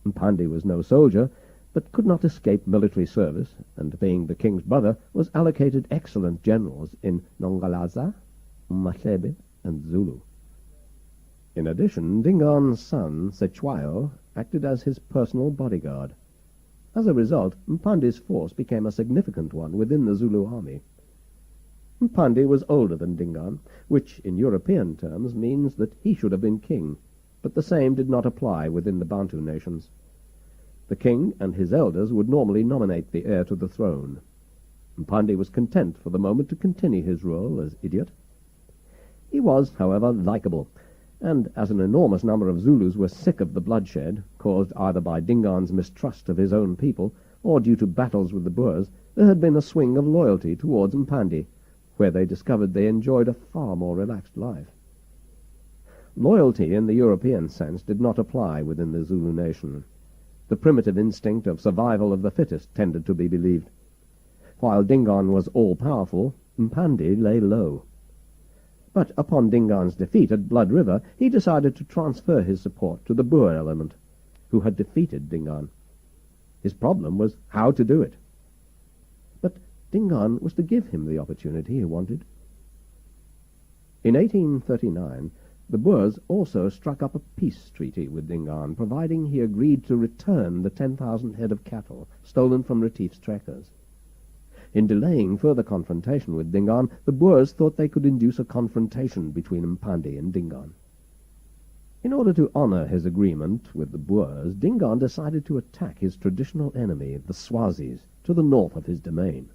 Mpandi was no soldier, but could not escape military service, and being the king's brother, was allocated excellent generals in Nongalaza, Mahebe, and Zulu. In addition, Dingaan's son, Sechwayo, acted as his personal bodyguard. As a result, Mpandi's force became a significant one within the Zulu army. Mpandi was older than Dingaan, which in European terms means that he should have been king, but the same did not apply within the Bantu nations. The king and his elders would normally nominate the heir to the throne. Mpandi was content for the moment to continue his role as idiot. He was, however, likable, and as an enormous number of Zulus were sick of the bloodshed, caused either by Dingaan's mistrust of his own people or due to battles with the Boers, there had been a swing of loyalty towards Mpandi, where they discovered they enjoyed a far more relaxed life. Loyalty in the European sense did not apply within the Zulu nation. The primitive instinct of survival of the fittest tended to be believed. While Dingaan was all-powerful, Mpandi lay low. But upon Dingaan's defeat at Blood River, he decided to transfer his support to the Boer element, who had defeated Dingaan. His problem was how to do it. But Dingaan was to give him the opportunity he wanted. In 1839, the Boers also struck up a peace treaty with Dingaan, providing he agreed to return the 10,000 head of cattle stolen from Retief's trackers. In delaying further confrontation with Dingaan, the Boers thought they could induce a confrontation between Mpandi and Dingaan. In order to honor his agreement with the Boers, Dingaan decided to attack his traditional enemy, the Swazis, to the north of his domain.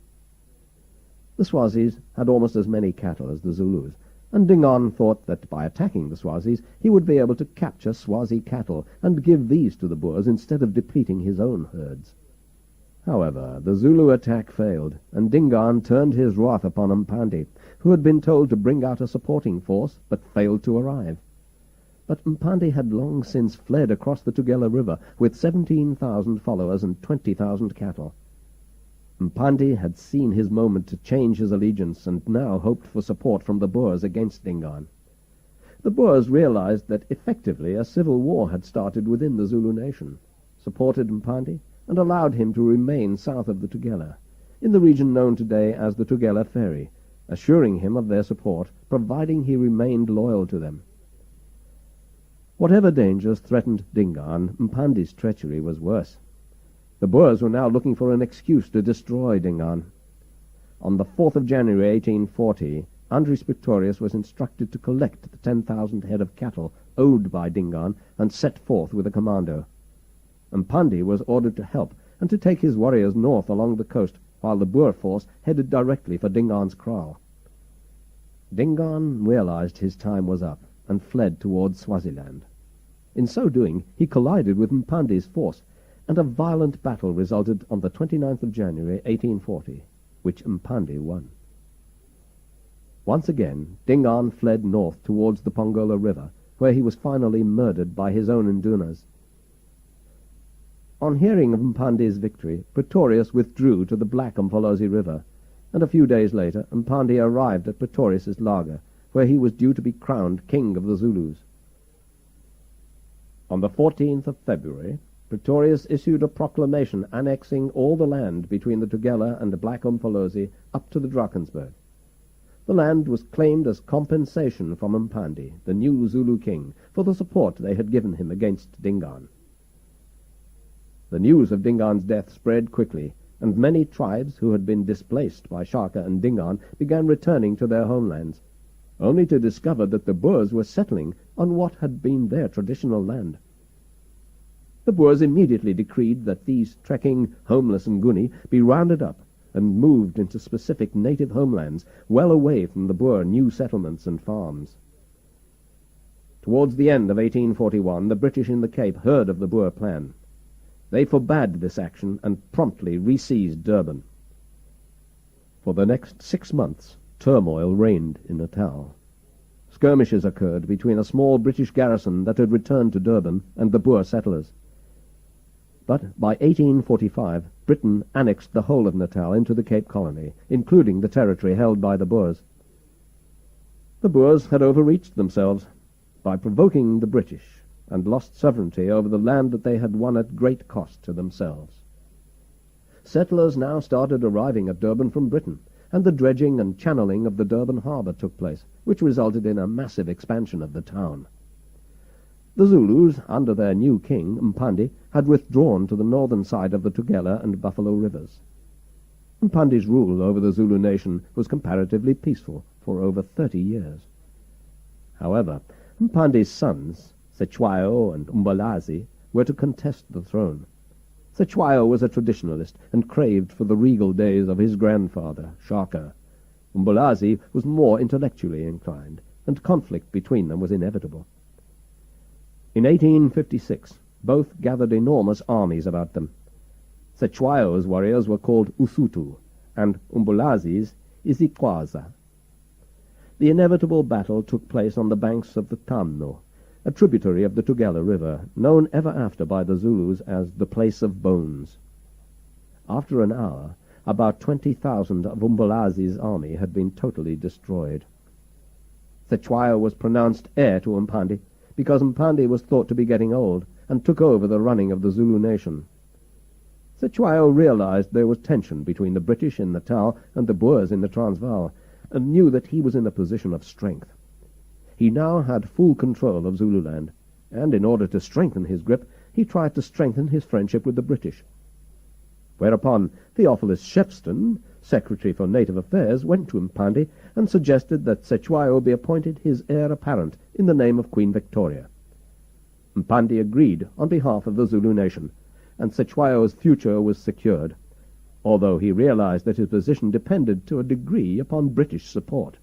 The Swazis had almost as many cattle as the Zulus, and Dingaan thought that by attacking the Swazis he would be able to capture Swazi cattle and give these to the Boers instead of depleting his own herds. However, the Zulu attack failed, and Dingaan turned his wrath upon Mpandi, who had been told to bring out a supporting force, but failed to arrive. But Mpandi had long since fled across the Tugela River with 17,000 followers and 20,000 cattle. Mpandi had seen his moment to change his allegiance, and now hoped for support from the Boers against Dingaan. The Boers realized that effectively a civil war had started within the Zulu nation, supported Mpandi, and allowed him to remain south of the Tugela, in the region known today as the Tugela Ferry, assuring him of their support, providing he remained loyal to them. Whatever dangers threatened Dingaan, Mpandi's treachery was worse. The Boers were now looking for an excuse to destroy Dingaan. On the 4th of January 1840, Andries Pretorius was instructed to collect the 10,000 head of cattle owed by Dingaan and set forth with a commando. Mpandi was ordered to help and to take his warriors north along the coast, while the Boer force headed directly for Dingaan's kraal. Dingaan realized his time was up and fled towards Swaziland. In so doing, he collided with Mpandi's force, and a violent battle resulted on the 29th of January 1840, which Mpandi won. Once again, Dingaan fled north towards the Pongola River, where he was finally murdered by his own Indunas. On hearing of Mpandi's victory, Pretorius withdrew to the Black Umfolozi River, and a few days later Mpandi arrived at Pretorius's Lager, where he was due to be crowned king of the Zulus. On the 14th of February, Pretorius issued a proclamation annexing all the land between the Tugela and the Black Umfolozi up to the Drakensberg. The land was claimed as compensation from Mpandi, the new Zulu king, for the support they had given him against Dingaan. The news of Dingaan's death spread quickly, and many tribes who had been displaced by Shaka and Dingaan began returning to their homelands, only to discover that the Boers were settling on what had been their traditional land. The Boers immediately decreed that these trekking, homeless Nguni be rounded up and moved into specific native homelands well away from the Boer new settlements and farms. Towards the end of 1841, the British in the Cape heard of the Boer plan. They forbade this action and promptly re-seized Durban. For the next 6 months, turmoil reigned in Natal. Skirmishes occurred between a small British garrison that had returned to Durban and the Boer settlers. But by 1845, Britain annexed the whole of Natal into the Cape Colony, including the territory held by the Boers. The Boers had overreached themselves by provoking the British, and lost sovereignty over the land that they had won at great cost to themselves. Settlers now started arriving at Durban from Britain, and the dredging and channeling of the Durban harbour took place, which resulted in a massive expansion of the town. The Zulus, under their new king, Mpandi, had withdrawn to the northern side of the Tugela and Buffalo rivers. Mpandi's rule over the Zulu nation was comparatively peaceful for over 30 years. However, Mpandi's sons, Cetshwayo and Umbalazi, were to contest the throne. Cetshwayo was a traditionalist and craved for the regal days of his grandfather, Shaka. Umbalazi was more intellectually inclined, and conflict between them was inevitable. In 1856, both gathered enormous armies about them. Cetshwayo's warriors were called Usutu, and Umbalazi's Izikwaza. The inevitable battle took place on the banks of the Tamno, a tributary of the Tugela River, known ever after by the Zulus as the Place of Bones. After an hour, about 20,000 of Umbalazi's army had been totally destroyed. Cetshwayo was pronounced heir to Mpandi, because Mpandi was thought to be getting old, and took over the running of the Zulu nation. Cetshwayo realized there was tension between the British in Natal and the Boers in the Transvaal, and knew that he was in a position of strength. He now had full control of Zululand, and in order to strengthen his grip, he tried to strengthen his friendship with the British. Whereupon Theophilus Shepstone, Secretary for Native Affairs, went to Mpandi and suggested that Cetshwayo be appointed his heir apparent in the name of Queen Victoria. Mpandi agreed on behalf of the Zulu nation, and Cetshwayo's future was secured, although he realized that his position depended to a degree upon British support.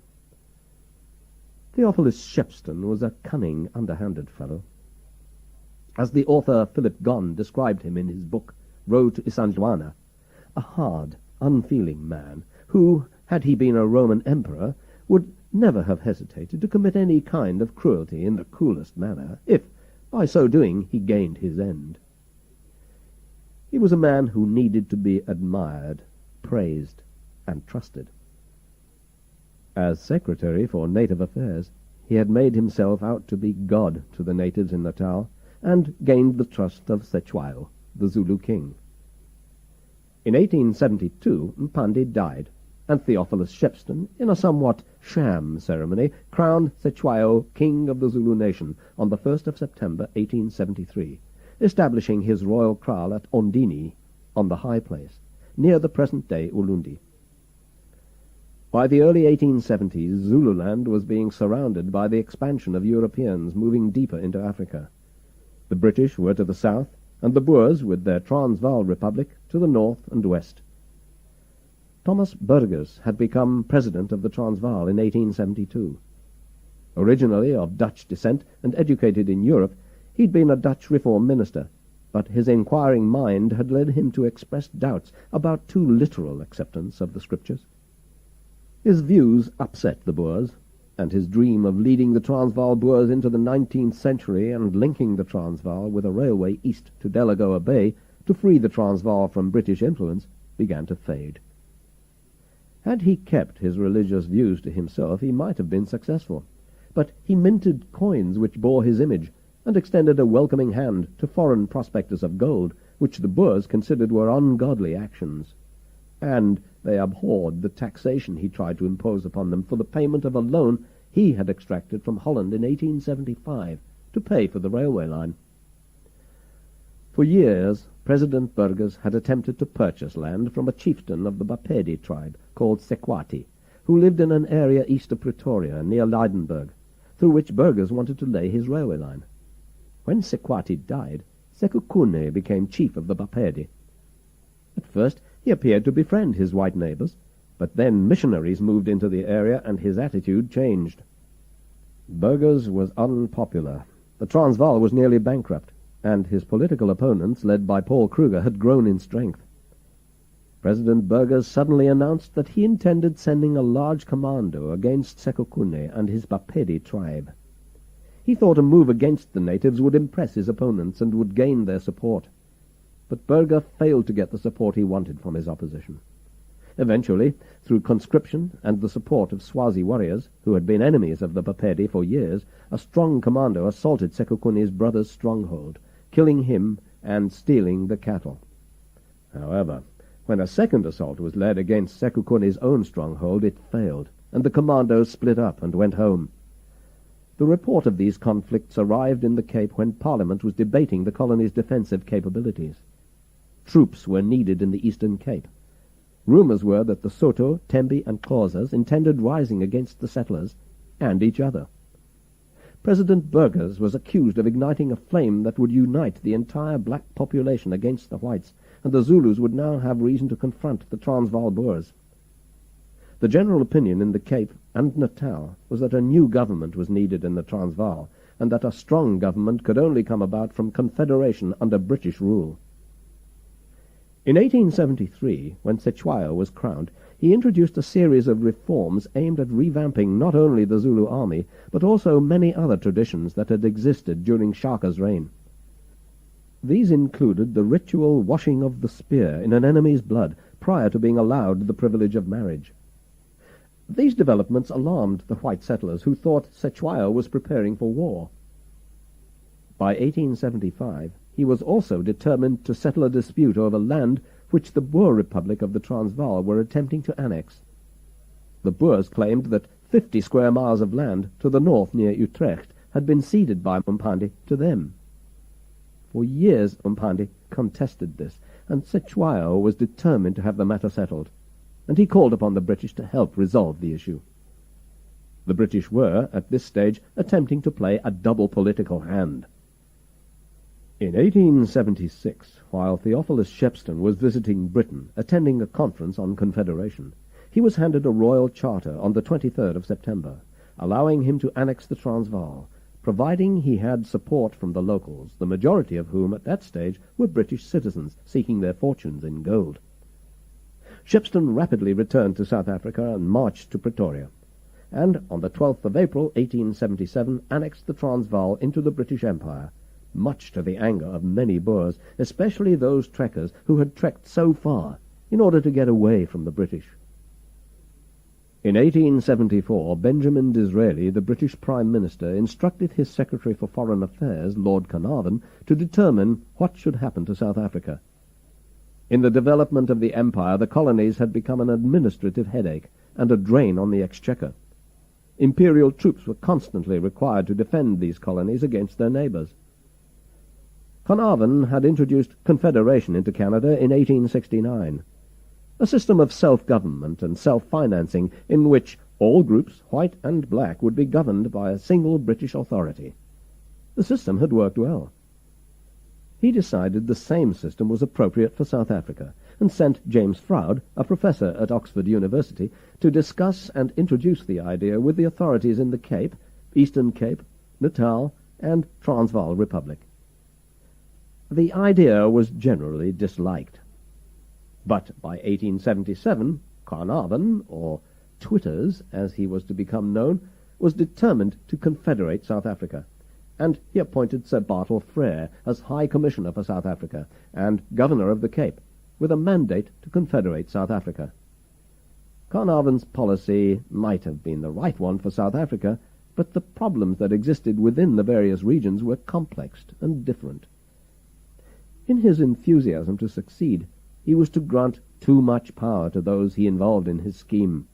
Theophilus Shepstone was a cunning, underhanded fellow. As the author Philip Gonne described him in his book, Road to Isanjuana, a hard, unfeeling man who, had he been a Roman emperor, would never have hesitated to commit any kind of cruelty in the coolest manner, if, by so doing, he gained his end. He was a man who needed to be admired, praised, and trusted. As Secretary for Native Affairs, he had made himself out to be God to the natives in Natal, and gained the trust of Cetshwayo, the Zulu king. In 1872, Mpandi died, and Theophilus Shepstone, in a somewhat sham ceremony, crowned Cetshwayo King of the Zulu nation on the 1st of September 1873, establishing his royal kraal at Ondini, on the high place, near the present-day Ulundi. By the early 1870s, Zululand was being surrounded by the expansion of Europeans moving deeper into Africa. The British were to the south, and the Boers, with their Transvaal Republic, to the north and west. Thomas Burgers had become president of the Transvaal in 1872. Originally of Dutch descent and educated in Europe, he'd been a Dutch reform minister, but his inquiring mind had led him to express doubts about too literal acceptance of the Scriptures. His views upset the Boers, and his dream of leading the Transvaal Boers into the 19th century and linking the Transvaal with a railway east to Delagoa Bay to free the Transvaal from British influence began to fade. Had he kept his religious views to himself, he might have been successful, but he minted coins which bore his image, and extended a welcoming hand to foreign prospectors of gold, which the Boers considered were ungodly actions. And they abhorred the taxation he tried to impose upon them for the payment of a loan he had extracted from Holland in 1875 to pay for the railway line. For years, President Burgers had attempted to purchase land from a chieftain of the Bapedi tribe called Sekwati, who lived in an area east of Pretoria near Lydenburg, through which Burgers wanted to lay his railway line. When Sekwati died, Sekhukhune became chief of the Bapedi. At first, he appeared to befriend his white neighbors, but then missionaries moved into the area and his attitude changed. Burgers was unpopular. The Transvaal was nearly bankrupt, and his political opponents, led by Paul Kruger, had grown in strength. President Burgers suddenly announced that he intended sending a large commando against Sekhukhune and his Bapedi tribe. He thought a move against the natives would impress his opponents and would gain their support. But Burger failed to get the support he wanted from his opposition. Eventually, through conscription and the support of Swazi warriors, who had been enemies of the Bapedi for years, a strong commando assaulted Sekhukhune's brother's stronghold, killing him and stealing the cattle. However, when a second assault was led against Sekhukhune's own stronghold, it failed, and the commandos split up and went home. The report of these conflicts arrived in the Cape when Parliament was debating the colony's defensive capabilities. Troops were needed in the Eastern Cape. Rumours were that the Soto, Tembi, and Xhosas intended rising against the settlers and each other. President Burgers was accused of igniting a flame that would unite the entire black population against the whites, and the Zulus would now have reason to confront the Transvaal Boers. The general opinion in the Cape and Natal was that a new government was needed in the Transvaal, and that a strong government could only come about from confederation under British rule. In 1873, when Cetshwayo was crowned, he introduced a series of reforms aimed at revamping not only the Zulu army, but also many other traditions that had existed during Shaka's reign. These included the ritual washing of the spear in an enemy's blood prior to being allowed the privilege of marriage. These developments alarmed the white settlers, who thought Cetshwayo was preparing for war. By 1875, he was also determined to settle a dispute over land which the Boer Republic of the Transvaal were attempting to annex. The Boers claimed that 50 square miles of land to the north near Utrecht had been ceded by Mpande to them. For years Mpande contested this, and Cetshwayo was determined to have the matter settled, and he called upon the British to help resolve the issue. The British were, at this stage, attempting to play a double political hand. In 1876, while Theophilus Shepstone was visiting Britain, attending a conference on Confederation, he was handed a royal charter on the 23rd of September, allowing him to annex the Transvaal, providing he had support from the locals, the majority of whom at that stage were British citizens seeking their fortunes in gold. Shepstone rapidly returned to South Africa and marched to Pretoria, and on the 12th of April 1877 annexed the Transvaal into the British Empire, much to the anger of many Boers, especially those trekkers who had trekked so far in order to get away from the British. In 1874, Benjamin Disraeli, the British Prime Minister, instructed his Secretary for Foreign Affairs, Lord Carnarvon, to determine what should happen to South Africa. In the development of the empire, the colonies had become an administrative headache and a drain on the exchequer. Imperial troops were constantly required to defend these colonies against their neighbours. Carnarvon had introduced Confederation into Canada in 1869, a system of self-government and self-financing in which all groups, white and black, would be governed by a single British authority. The system had worked well. He decided the same system was appropriate for South Africa, and sent James Froude, a professor at Oxford University, to discuss and introduce the idea with the authorities in the Cape, Eastern Cape, Natal, and Transvaal Republic. The idea was generally disliked. But by 1877, Carnarvon, or Twitters as he was to become known, was determined to confederate South Africa, and he appointed Sir Bartle Frere as High Commissioner for South Africa and Governor of the Cape, with a mandate to confederate South Africa. Carnarvon's policy might have been the right one for South Africa, but the problems that existed within the various regions were complex and different. In his enthusiasm to succeed, he was to grant too much power to those he involved in his scheme.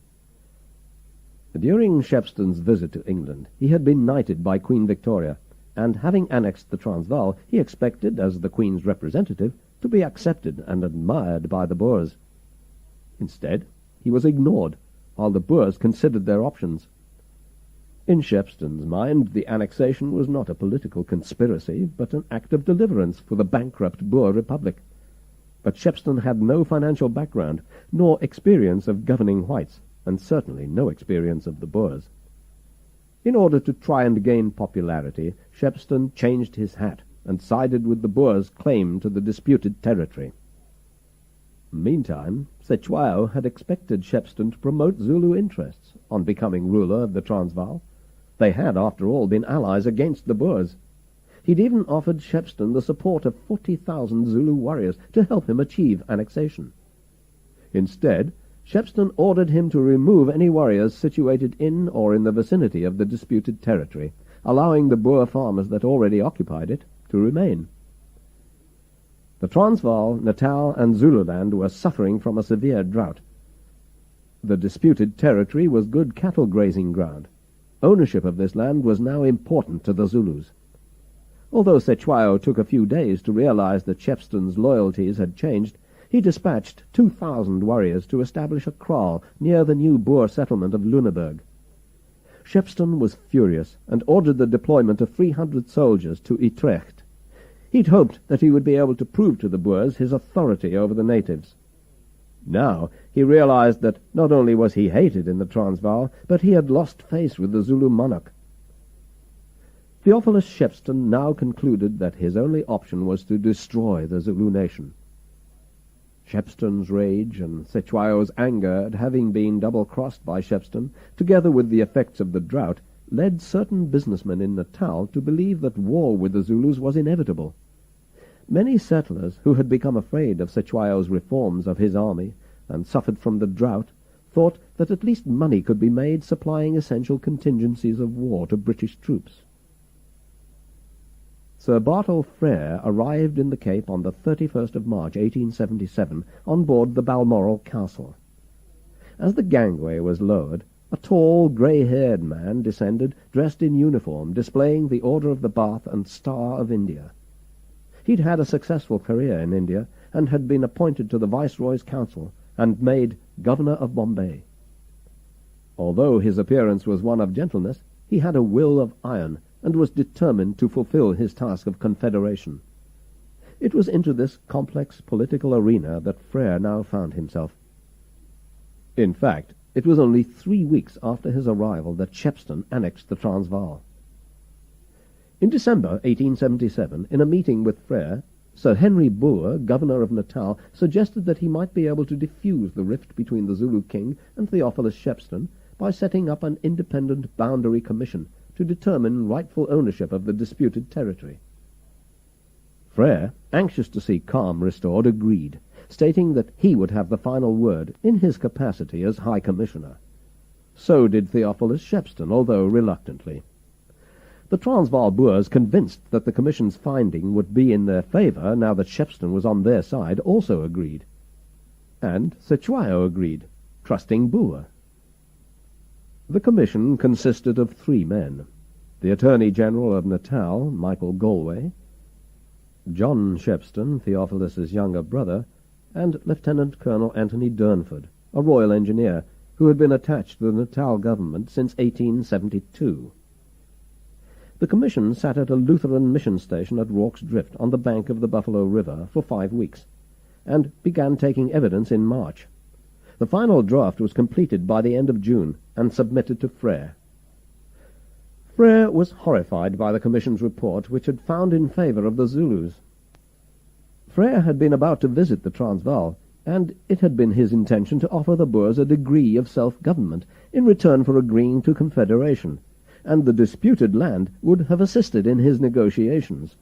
During Shepstone's visit to England, he had been knighted by Queen Victoria, and having annexed the Transvaal, he expected, as the Queen's representative, to be accepted and admired by the Boers. Instead, he was ignored, while the Boers considered their options. In Shepston's mind, the annexation was not a political conspiracy, but an act of deliverance for the bankrupt Boer Republic. But Shepston had no financial background, nor experience of governing whites, and certainly no experience of the Boers. In order to try and gain popularity, Shepston changed his hat and sided with the Boers' claim to the disputed territory. Meantime, Cetshwayo had expected Shepston to promote Zulu interests on becoming ruler of the Transvaal. They had, after all, been allies against the Boers. He'd even offered Shepston the support of 40,000 Zulu warriors to help him achieve annexation. Instead, Shepston ordered him to remove any warriors situated in or in the vicinity of the disputed territory, allowing the Boer farmers that already occupied it to remain. The Transvaal, Natal, and Zululand were suffering from a severe drought. The disputed territory was good cattle grazing ground. Ownership of this land was now important to the Zulus. Although Cetshwayo took a few days to realize that Shepston's loyalties had changed, he dispatched 2,000 warriors to establish a kraal near the new Boer settlement of Luneburg. Shepston was furious and ordered the deployment of 300 soldiers to Utrecht. He'd hoped that he would be able to prove to the Boers his authority over the natives. Now he realized that not only was he hated in the Transvaal, but he had lost face with the Zulu monarch. Theophilus Shepston now concluded that his only option was to destroy the Zulu nation. Shepston's rage and Cetshwayo's anger at having been double-crossed by Shepston, together with the effects of the drought, led certain businessmen in Natal to believe that war with the Zulus was inevitable. Many settlers who had become afraid of Cetshwayo's reforms of his army and suffered from the drought thought that at least money could be made supplying essential contingencies of war to British troops. Sir Bartle Frere arrived in the Cape on the 31st of March 1877 on board the Balmoral Castle. As the gangway was lowered, a tall, grey-haired man descended, dressed in uniform, displaying the Order of the Bath and Star of India. He'd had a successful career in India, and had been appointed to the Viceroy's Council, and made Governor of Bombay. Although his appearance was one of gentleness, he had a will of iron, and was determined to fulfill his task of confederation. It was into this complex political arena that Frere now found himself. In fact, it was only 3 weeks after his arrival that Shepston annexed the Transvaal. In December 1877, in a meeting with Frere, Sir Henry Boer, Governor of Natal, suggested that he might be able to diffuse the rift between the Zulu king and Theophilus Shepston by setting up an independent boundary commission to determine rightful ownership of the disputed territory. Frere, anxious to see calm restored, agreed, stating that he would have the final word in his capacity as High Commissioner. So did Theophilus Shepston, although reluctantly. The Transvaal Boers, convinced that the Commission's finding would be in their favour now that Shepston was on their side, also agreed. And Cetshwayo agreed, trusting Boer. The Commission consisted of 3 men: the Attorney-General of Natal, Michael Galway, John Shepston, Theophilus's younger brother, and Lieutenant Colonel Anthony Durnford, a Royal Engineer, who had been attached to the Natal government since 1872. The Commission sat at a Lutheran mission station at Rorke's Drift on the bank of the Buffalo River for 5 weeks, and began taking evidence in March. The final draft was completed by the end of June and submitted to Frere. Frere was horrified by the Commission's report, which had found in favour of the Zulus. Frere had been about to visit the Transvaal, and it had been his intention to offer the Boers a degree of self-government in return for agreeing to confederation, and the disputed land would have assisted in his negotiations.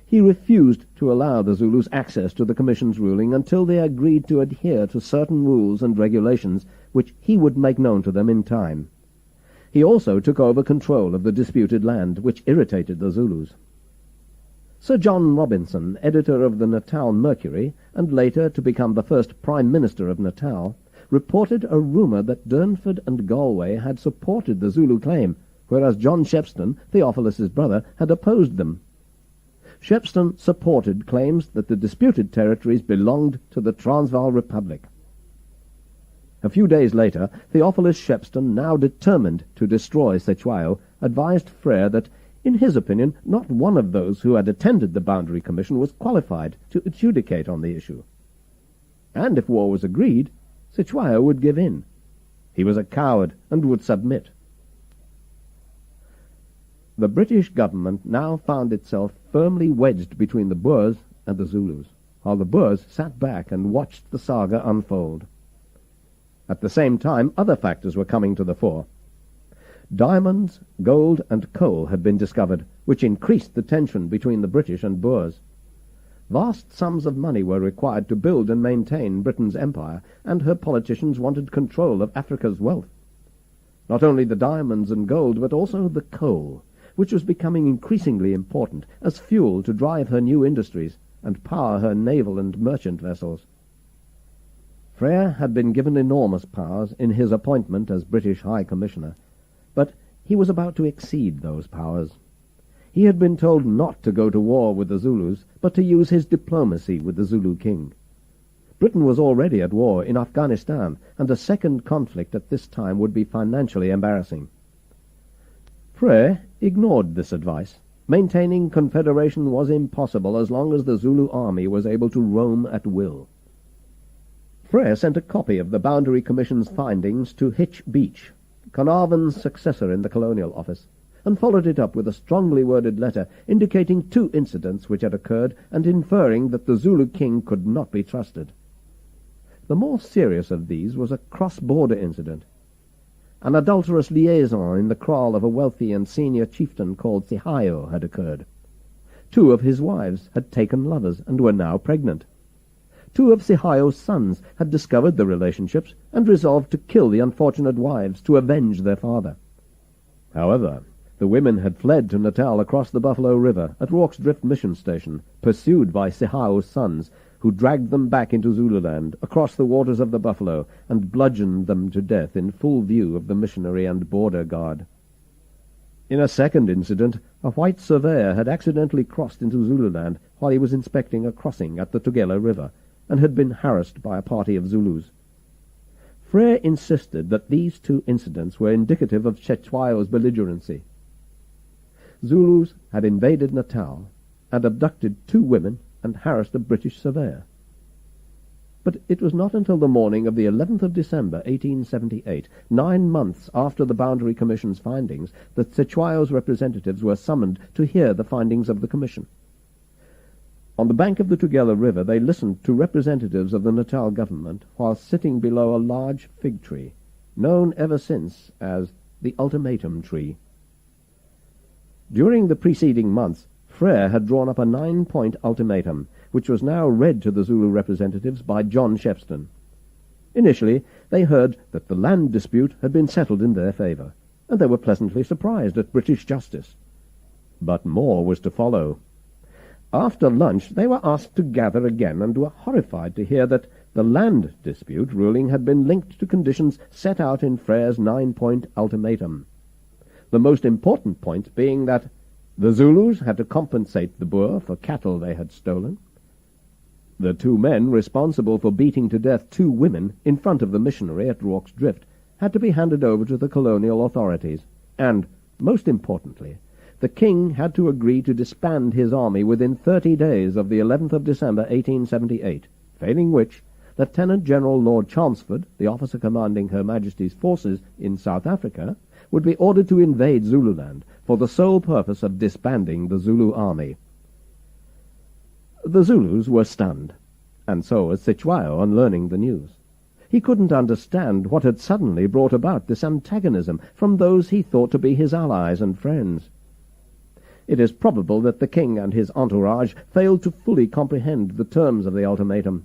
He refused to allow the Zulus access to the Commission's ruling until they agreed to adhere to certain rules and regulations which he would make known to them in time. He also took over control of the disputed land, which irritated the Zulus. Sir John Robinson, editor of the Natal Mercury, and later to become the first Prime Minister of Natal, reported a rumour that Durnford and Galway had supported the Zulu claim, whereas John Shepstone, Theophilus's brother, had opposed them. Shepstone supported claims that the disputed territories belonged to the Transvaal Republic. A few days later, Theophilus Shepstone, now determined to destroy Cetewayo, advised Frere that, in his opinion, not one of those who had attended the Boundary Commission was qualified to adjudicate on the issue. And if war was agreed, Cetewayo would give in. He was a coward and would submit. The British government now found itself firmly wedged between the Boers and the Zulus, while the Boers sat back and watched the saga unfold. At the same time, other factors were coming to the fore. Diamonds, gold, and coal had been discovered, which increased the tension between the British and Boers. Vast sums of money were required to build and maintain Britain's empire, and her politicians wanted control of Africa's wealth. Not only the diamonds and gold, but also the coal, which was becoming increasingly important as fuel to drive her new industries and power her naval and merchant vessels. Frere had been given enormous powers in his appointment as British High Commissioner, but he was about to exceed those powers. He had been told not to go to war with the Zulus, but to use his diplomacy with the Zulu king. Britain was already at war in Afghanistan, and a second conflict at this time would be financially embarrassing. Frere ignored this advice, maintaining confederation was impossible as long as the Zulu army was able to roam at will. Frere sent a copy of the Boundary Commission's findings to Hitch Beach, Carnarvon's successor in the Colonial Office, and followed it up with a strongly worded letter indicating 2 incidents which had occurred and inferring that the Zulu king could not be trusted. The more serious of these was a cross-border incident. An adulterous liaison in the kraal of a wealthy and senior chieftain called Cetewayo had occurred. 2 of his wives had taken lovers and were now pregnant. 2 of Cetewayo's sons had discovered the relationships and resolved to kill the unfortunate wives to avenge their father. However, the women had fled to Natal across the Buffalo River at Rorke's Drift Mission Station, pursued by Cetewayo's sons, who dragged them back into Zululand across the waters of the Buffalo and bludgeoned them to death in full view of the missionary and border guard. In a second incident, a white surveyor had accidentally crossed into Zululand while he was inspecting a crossing at the Tugela River, and had been harassed by a party of Zulus. Frere insisted that these 2 incidents were indicative of Cetewayo's belligerency. Zulus had invaded Natal and abducted 2 women and harassed a British surveyor. But it was not until the morning of the 11th of December, 1878, 9 months after the Boundary Commission's findings, that Cetewayo's representatives were summoned to hear the findings of the Commission. On the bank of the Tugela River they listened to representatives of the Natal government while sitting below a large fig tree, known ever since as the Ultimatum Tree. During the preceding months, Frere had drawn up a 9-point ultimatum, which was now read to the Zulu representatives by John Shepstone. Initially, they heard that the land dispute had been settled in their favour, and they were pleasantly surprised at British justice. But more was to follow. After lunch, they were asked to gather again and were horrified to hear that the land dispute ruling had been linked to conditions set out in Frere's 9-point ultimatum. The most important point being that the Zulus had to compensate the Boer for cattle they had stolen. The 2 men responsible for beating to death 2 women in front of the missionary at Rorke's Drift had to be handed over to the colonial authorities, and, most importantly, the king had to agree to disband his army within 30 days of the 11th of December, 1878, failing which, Lieutenant General Lord Chelmsford, the officer commanding Her Majesty's forces in South Africa, would be ordered to invade Zululand for the sole purpose of disbanding the Zulu army. The Zulus were stunned, and so was Cetewayo on learning the news. He couldn't understand what had suddenly brought about this antagonism from those he thought to be his allies and friends. It is probable that the king and his entourage failed to fully comprehend the terms of the ultimatum.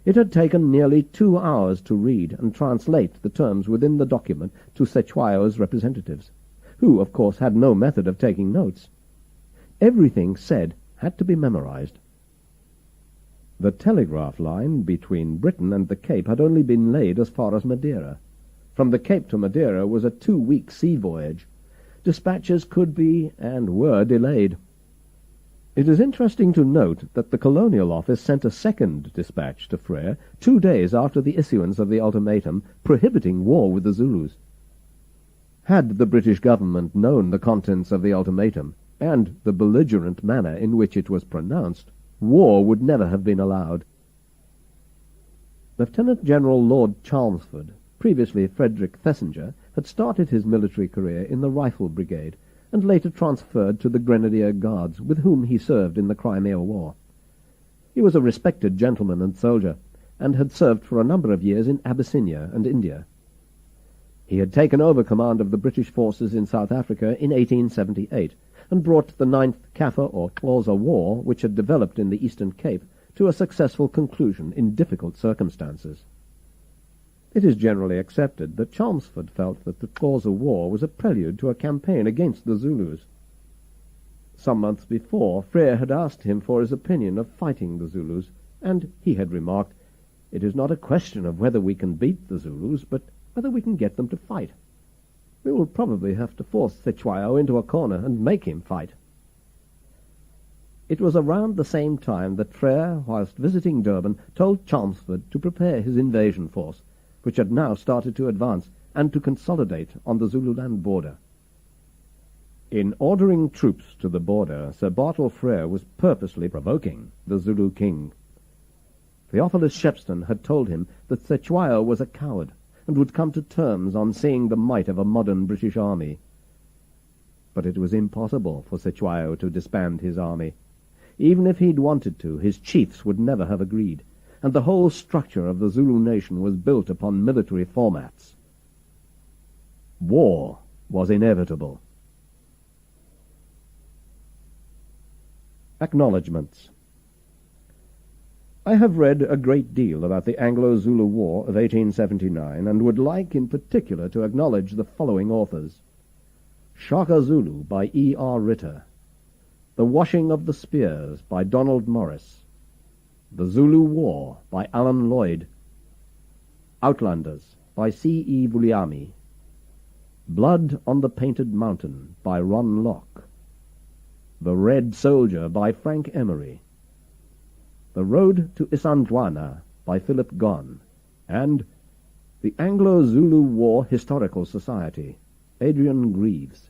It had taken nearly 2 hours to read and translate the terms within the document to Cetewayo's representatives, who, of course, had no method of taking notes. Everything said had to be memorized. The telegraph line between Britain and the Cape had only been laid as far as Madeira. From the Cape to Madeira was a 2-week sea voyage, dispatches could be and were delayed. It is interesting to note that the Colonial Office sent a second dispatch to Frere 2 days after the issuance of the ultimatum prohibiting war with the Zulus. Had the British government known the contents of the ultimatum, and the belligerent manner in which it was pronounced, war would never have been allowed. Lieutenant General Lord Chelmsford, previously Frederick Thesiger, had started his military career in the Rifle Brigade, and later transferred to the Grenadier Guards, with whom he served in the Crimea War. He was a respected gentleman and soldier, and had served for a number of years in Abyssinia and India. He had taken over command of the British forces in South Africa in 1878, and brought the 9th Kaffir or Xhosa War, which had developed in the Eastern Cape, to a successful conclusion in difficult circumstances. It is generally accepted that Chelmsford felt that the Xhosa War was a prelude to a campaign against the Zulus. Some months before, Frere had asked him for his opinion of fighting the Zulus, and he had remarked, "It is not a question of whether we can beat the Zulus, but whether we can get them to fight. We will probably have to force Cetshwayo into a corner and make him fight." It was around the same time that Frere, whilst visiting Durban, told Chelmsford to prepare his invasion force, which had now started to advance, and to consolidate on the Zululand border. In ordering troops to the border, Sir Bartle Frere was purposely provoking the Zulu king. Theophilus Shepstone had told him that Cetshwayo was a coward, and would come to terms on seeing the might of a modern British army. But it was impossible for Cetshwayo to disband his army. Even if he'd wanted to, his chiefs would never have agreed, and the whole structure of the Zulu nation was built upon military formats. War was inevitable. Acknowledgements. I have read a great deal about the Anglo-Zulu War of 1879, and would like in particular to acknowledge the following authors: Shaka Zulu by E. R. Ritter, The Washing of the Spears by Donald Morris, The Zulu War by Alan Lloyd, Outlanders by C. E. Vuliami, Blood on the Painted Mountain by Ron Locke, The Red Soldier by Frank Emery, The Road to Isandlwana by Philip Gonn, and The Anglo-Zulu War Historical Society, Adrian Greaves.